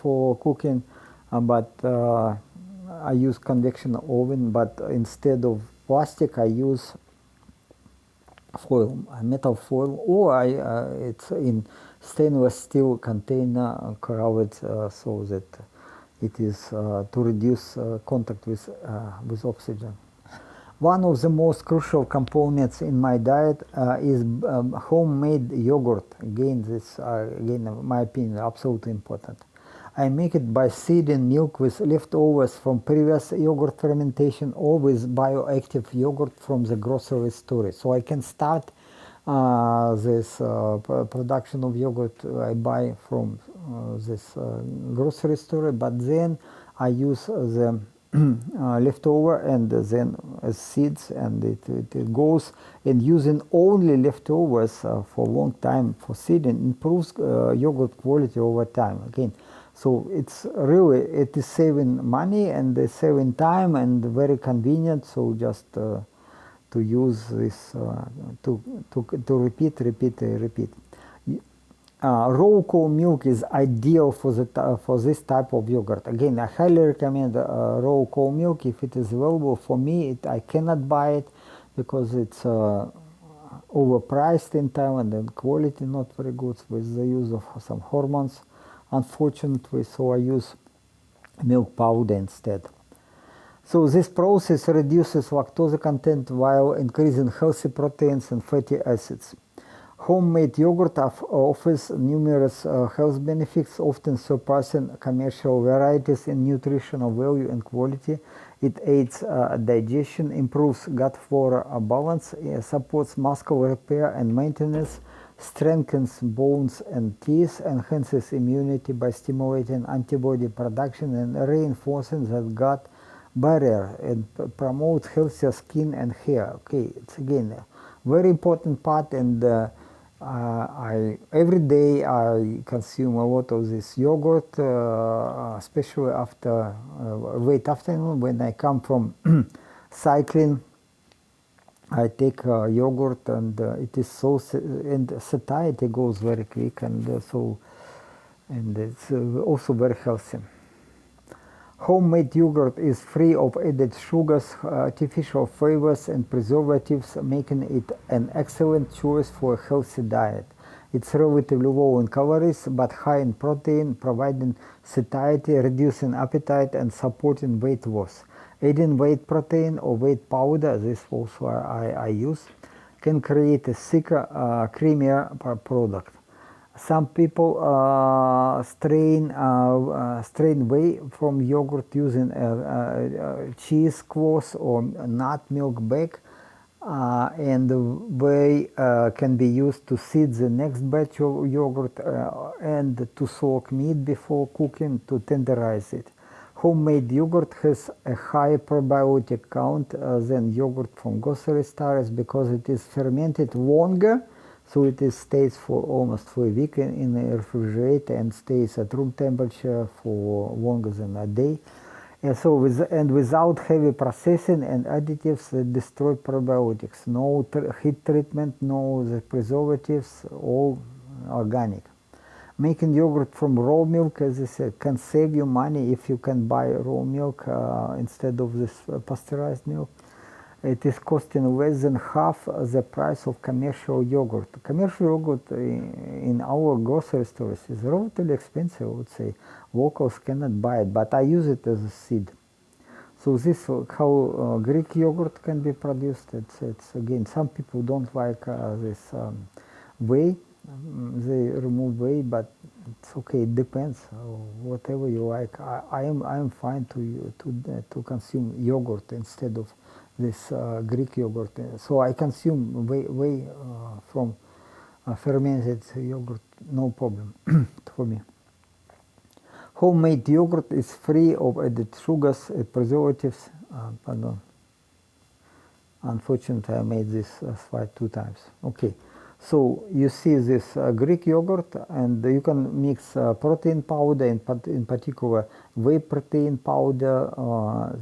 for cooking, but I use convection oven. But instead of plastic, I use foil, metal foil, or it's in stainless steel container covered so that it is to reduce contact with oxygen. One of the most crucial components in my diet is homemade yogurt. Again, in my opinion, absolutely important. I make it by seeding milk with leftovers from previous yogurt fermentation or with bioactive yogurt from the grocery store. So I can start this production of yogurt I buy from this grocery store, but then I use the leftover and then as seeds, and it goes, and using only leftovers for a long time for seeding improves yogurt quality over time. Again, so it's really, it is saving money and saving time and very convenient. So just to use this to repeat. Raw cow milk is ideal for this type of yogurt. Again, I highly recommend raw cow milk if it is available. For me, I cannot buy it because it's overpriced in Thailand and quality not very good with the use of some hormones, unfortunately. So I use milk powder instead. So this process reduces lactose content while increasing healthy proteins and fatty acids. Homemade yogurt offers numerous health benefits, often surpassing commercial varieties in nutritional value and quality. It aids digestion, improves gut flora balance, supports muscle repair and maintenance, strengthens bones and teeth, enhances immunity by stimulating antibody production and reinforcing the gut barrier, and promotes healthier skin and hair. Okay, it's again a very important part, and every day I consume a lot of this yogurt, especially after late afternoon when I come from cycling. I take yogurt, and it is so, and satiety goes very quick, and and it's also very healthy. Homemade yogurt is free of added sugars, artificial flavors, and preservatives, making it an excellent choice for a healthy diet. It's relatively low in calories, but high in protein, providing satiety, reducing appetite, and supporting weight loss. Adding whey protein or whey powder, this also I use, can create a thicker, creamier product. Some people strain whey from yogurt using a cheesecloth or nut milk bag, and the whey can be used to seed the next batch of yogurt and to soak meat before cooking to tenderize it. Homemade yogurt has a higher probiotic count than yogurt from grocery stores because it is fermented longer. So it stays for almost for a week in the refrigerator and stays at room temperature for longer than a day. And so without heavy processing and additives that destroy probiotics. No heat treatment, no the preservatives, all organic. Making yogurt from raw milk, as I said, can save you money if you can buy raw milk instead of this pasteurized milk. It is costing less than half the price of commercial yogurt. Commercial yogurt in our grocery stores is relatively expensive, I would say. Locals cannot buy it, but I use it as a seed. So this how Greek yogurt can be produced. It's again, some people don't like this whey. They remove whey, but it's okay. It depends. Whatever you like. I am fine to consume yogurt instead of this Greek yogurt. So I consume whey from fermented yogurt, no problem for me. Homemade yogurt is free of added sugars, preservatives. Pardon. Unfortunately, I made this slide 2 times. Okay. So you see this Greek yogurt, and you can mix protein powder, in particular whey protein powder.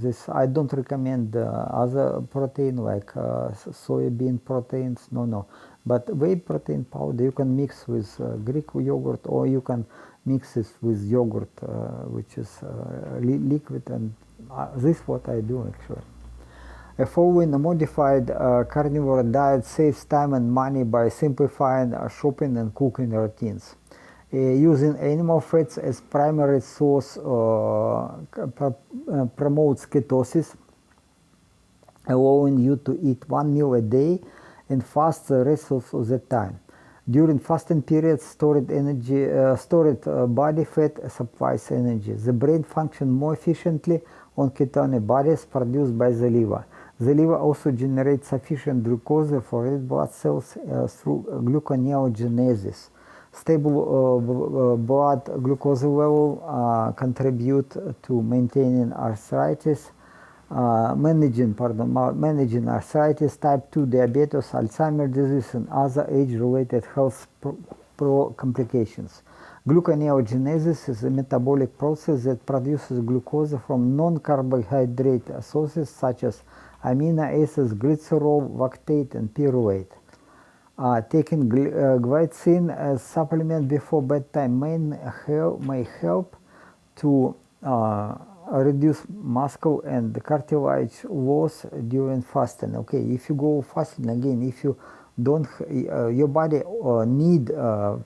This I don't recommend other protein like soybean proteins. No. But whey protein powder you can mix with Greek yogurt, or you can mix this with yogurt, which is liquid. And this is what I do actually. Following a modified carnivore diet saves time and money by simplifying shopping and cooking routines. Using animal fats as primary source promotes ketosis, allowing you to eat 1 meal a day and fast the rest of the time. During fasting periods, stored body fat supplies energy. The brain functions more efficiently on ketone bodies produced by the liver. The liver also generates sufficient glucose for red blood cells through gluconeogenesis. Stable blood glucose level contribute to maintaining arthritis managing arthritis, type 2 diabetes, Alzheimer's disease, and other age-related health complications. Gluconeogenesis is a metabolic process that produces glucose from non-carbohydrate sources such as amino acids, glycerol, lactate, and pyruvate. Taking glycine as supplement before bedtime may help to reduce muscle and cartilage loss during fasting. Okay, if you go fasting again, if you don't, your body need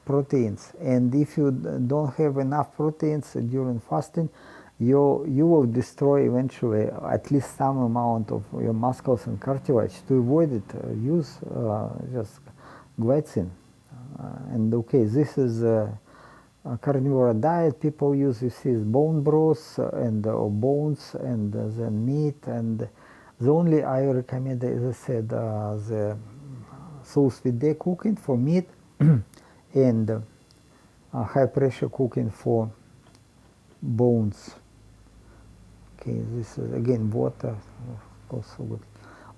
proteins, and if you don't have enough proteins during fasting, you will destroy eventually at least some amount of your muscles and cartilage. To avoid it, use just glycine. And okay, this is a carnivore diet. People use, you see, bone broth and bones and then meat, and the only I recommend, as I said, the sauce with day cooking for meat and high pressure cooking for bones. Okay, this is again water, also good.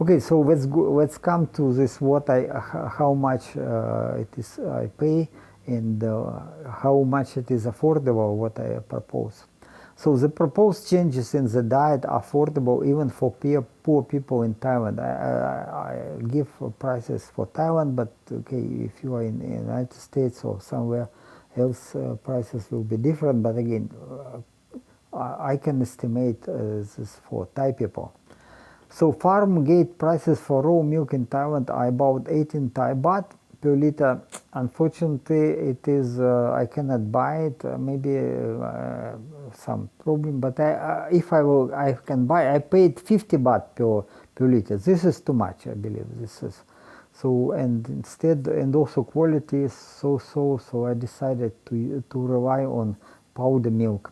Okay, so let's come to this, what how much it is I pay, and how much it is affordable, what I propose. So the proposed changes in the diet are affordable even for poor people in Thailand. I give prices for Thailand, but okay, if you are in the United States or somewhere else, prices will be different. But again, I can estimate this for Thai people. So farm gate prices for raw milk in Thailand are about 18 Thai baht per liter. Unfortunately, it is I cannot buy it. Maybe some problem, but if I can buy. I paid 50 baht per liter. This is too much, I believe. This is so, and instead, and also quality is so I decided to rely on powder milk.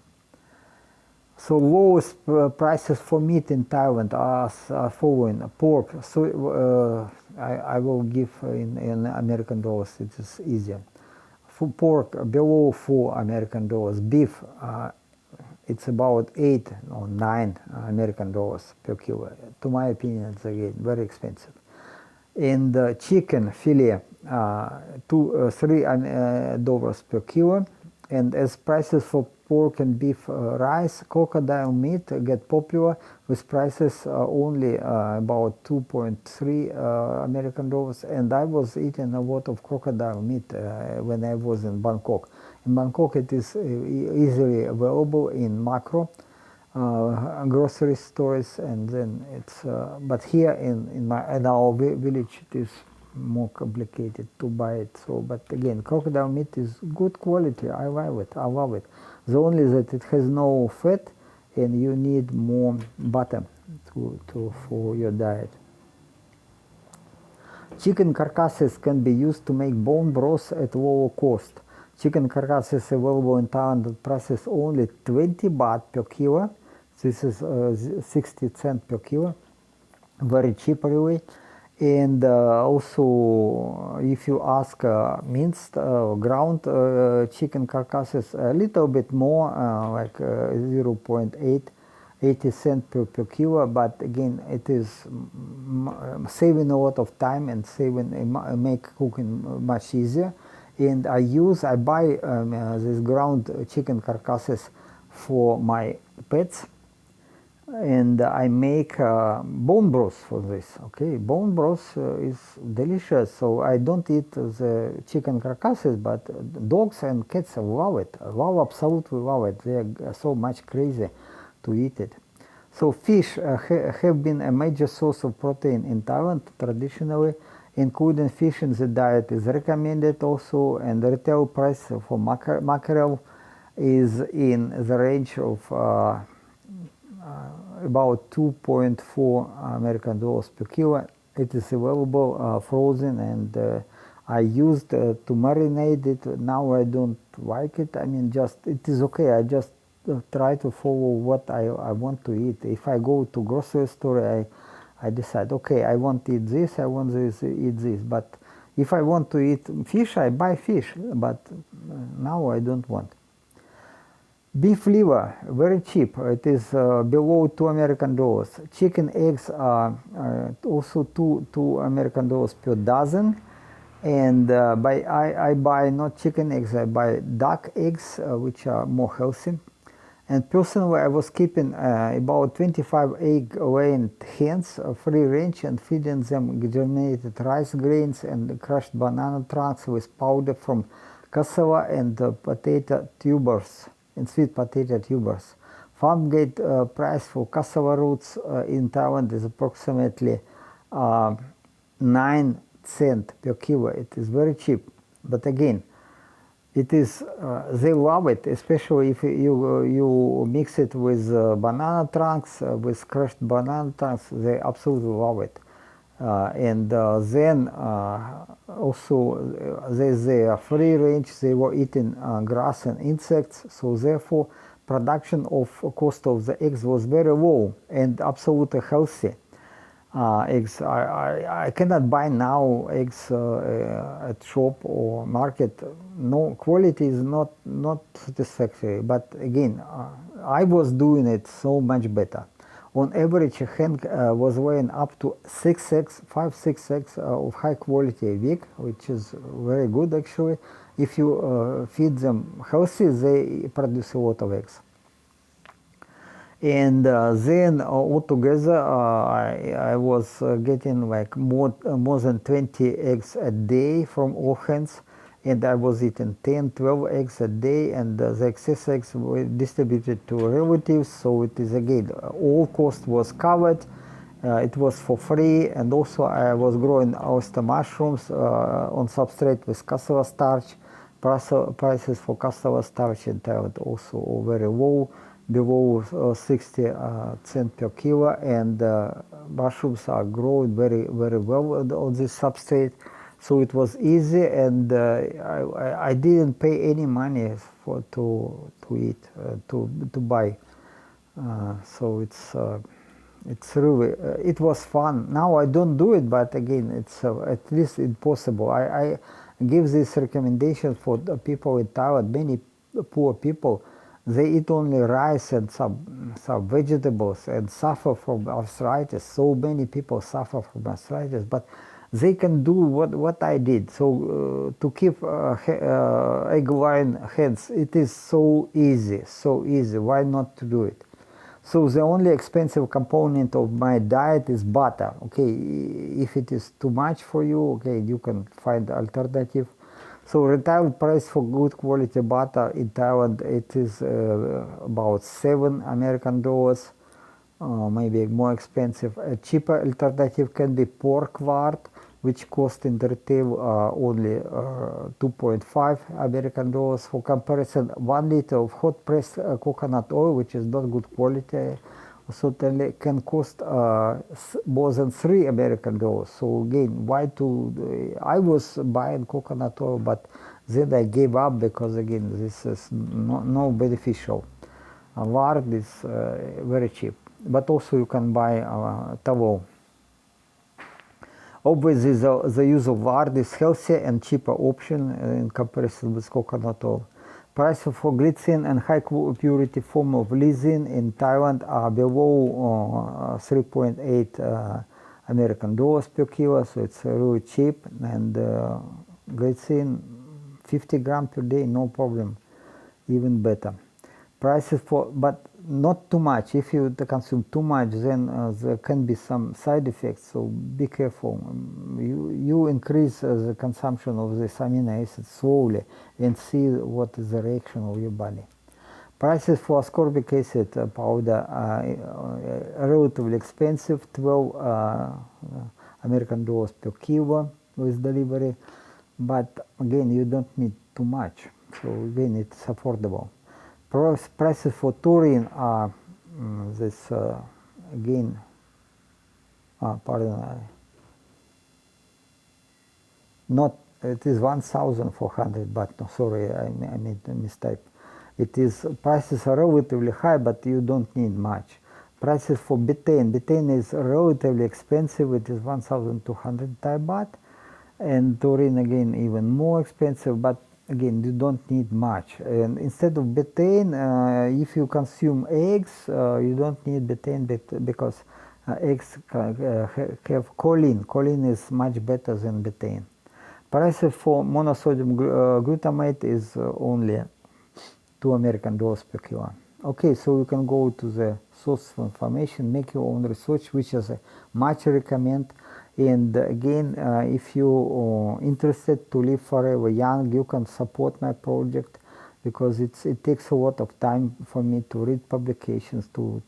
So lowest prices for meat in Thailand are following. Pork, so I will give in American dollars, it is easier. For pork, below $4 Beef, it's about 8 or 9 American dollars per kilo. To my opinion, it's again very expensive. And chicken fillet, $3 per kilo. And as prices for pork and beef rise, crocodile meat get popular with prices only about 2.3 American dollars. And I was eating a lot of crocodile meat when I was in Bangkok. In Bangkok, it is easily available in macro grocery stores, and then it's. But here in our village, it is more complicated to buy it. So, but again, crocodile meat is good quality. I love it. I love it. The only that it has no fat, and you need more butter for your diet. Chicken carcasses can be used to make bone broth at lower cost. Chicken carcasses available in Thailand at prices only 20 baht per kilo. This is 60 cents per kilo. Very cheap, really. And also, if you ask minced ground chicken carcasses, a little bit more, like 0.80 cents per kilo, but again, it is saving a lot of time and make cooking much easier. And I buy these ground chicken carcasses for my pets. And I make bone broth for this. Okay, bone broth is delicious. So I don't eat the chicken carcasses, but dogs and cats love it. Absolutely love it. They are so much crazy to eat it. So fish have been a major source of protein in Thailand traditionally. Including fish in the diet is recommended also, and the retail price for mackerel is in the range of about 2.4 American dollars per kilo. It is available frozen, and I used to marinate it. Now I don't like it. I mean, it is okay. I just try to follow what I want to eat. If I go to grocery store, I decide, okay, I want to eat this, I want to eat this. But if I want to eat fish, I buy fish. But now I don't want. Beef liver, very cheap. It is below $2 American. Chicken eggs are also two American dollars per dozen. And I buy not chicken eggs, I buy duck eggs, which are more healthy. And personally, I was keeping about 25 egg-laying hens, free range, and feeding them germinated rice grains and crushed banana trunks with powder from cassava and potato tubers, and sweet potato tubers. Farm gate price for cassava roots in Thailand is approximately 9 cents per kilo. It is very cheap, but again, it is they love it, especially if you mix it with banana trunks, with crushed banana trunks. They absolutely love it. And then also they are free range. They were eating grass and insects, so therefore production of cost of the eggs was very low and absolutely healthy. Eggs, I cannot buy now eggs at shop or market. No, quality is not satisfactory, but again, I was doing it so much better. On average, a hen was weighing up to 5-6 eggs of high quality a week, which is very good actually. If you feed them healthy, they produce a lot of eggs. And then altogether I was getting like more than 20 eggs a day from all hens, and I was eating 10-12 eggs a day, and the excess eggs were distributed to relatives, so it is again all cost was covered. It was for free, and also I was growing oyster mushrooms on substrate with cassava starch. Prices for cassava starch in Thailand also very low, below 60 cents per kilo, and mushrooms are growing very well on this substrate, so it was easy, and I didn't pay any money for to eat to buy. So it's really it was fun. Now I don't do it, but again, it's at least impossible. I give this recommendation for the people in Thailand. Many poor people, they eat only rice and some vegetables and suffer from arthritis. So many people suffer from arthritis, but they can do what I did. So to keep egg-laying hens, it is so easy. Why not to do it? So the only expensive component of my diet is butter. Okay, if it is too much for you, okay, you can find alternative. So retail price for good quality butter in Thailand, it is about $7 American, maybe more expensive. A cheaper alternative can be pork lard, which cost in retail only $2.5 American. For comparison, 1 liter of hot pressed coconut oil, which is not good quality, certainly can cost more than $3 American. So again, why to? I was buying coconut oil, but then I gave up because again, this is no beneficial. Lard is very cheap, but also you can buy tallow. Obviously, the use of lard is healthier and cheaper option in comparison with coconut oil. Prices for glycine and high purity form of lysine in Thailand are below 3.8 American dollars per kilo, so it's really cheap. And glycine, 50 grams per day, no problem, even better. Prices for, but not too much. If you consume too much, then there can be some side effects, so be careful. You increase the consumption of this amino acid slowly and see what is the reaction of your body. Prices for ascorbic acid powder are relatively expensive, 12 American dollars per kilo with delivery, but again, you don't need too much, so again, it's affordable. Prices for taurine are this again. Not it is 1,400, but no, sorry, I made a mistake. It is prices are relatively high, but you don't need much. Prices for betaine. Betaine is relatively expensive. It is 1,200 Thai baht, and taurine again even more expensive, but again, you don't need much. And instead of betaine, if you consume eggs, you don't need betaine because eggs have choline. Choline is much better than betaine. Price for monosodium glutamate is only $2 per kilo. Okay, so you can go to the source of information, make your own research, which is much recommend. And again, if you interested to live forever young, you can support my project, because it takes a lot of time for me to read publications, to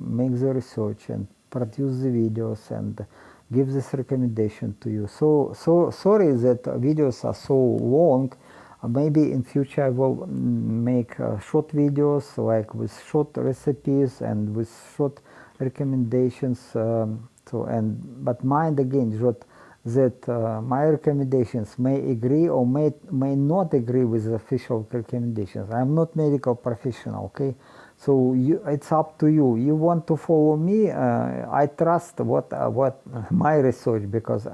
make the research and produce the videos and give this recommendation to you. So sorry that videos are so long. Maybe in future I will make short videos, like with short recipes and with short recommendations. But mind again that my recommendations may agree or may not agree with the official recommendations. I'm not medical professional, okay? So it's up to you. You want to follow me? I trust what my research, because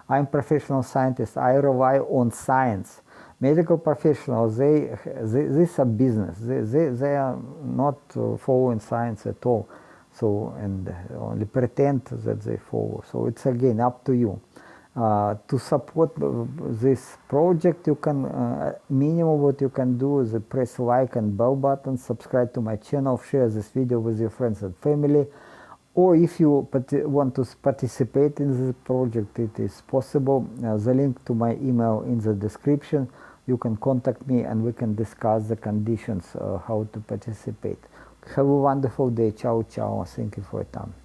I'm professional scientist. I rely on science. Medical professionals, this are business. They are not following science at all. So, and only pretend that they follow. So it's again up to you. To support this project, you can minimum what you can do is press like and bell button, subscribe to my channel, share this video with your friends and family. Or if you want to participate in this project, it is possible. The link to my email in the description. You can contact me and we can discuss the conditions how to participate. Have a wonderful day. Ciao, ciao. Thank you for your time.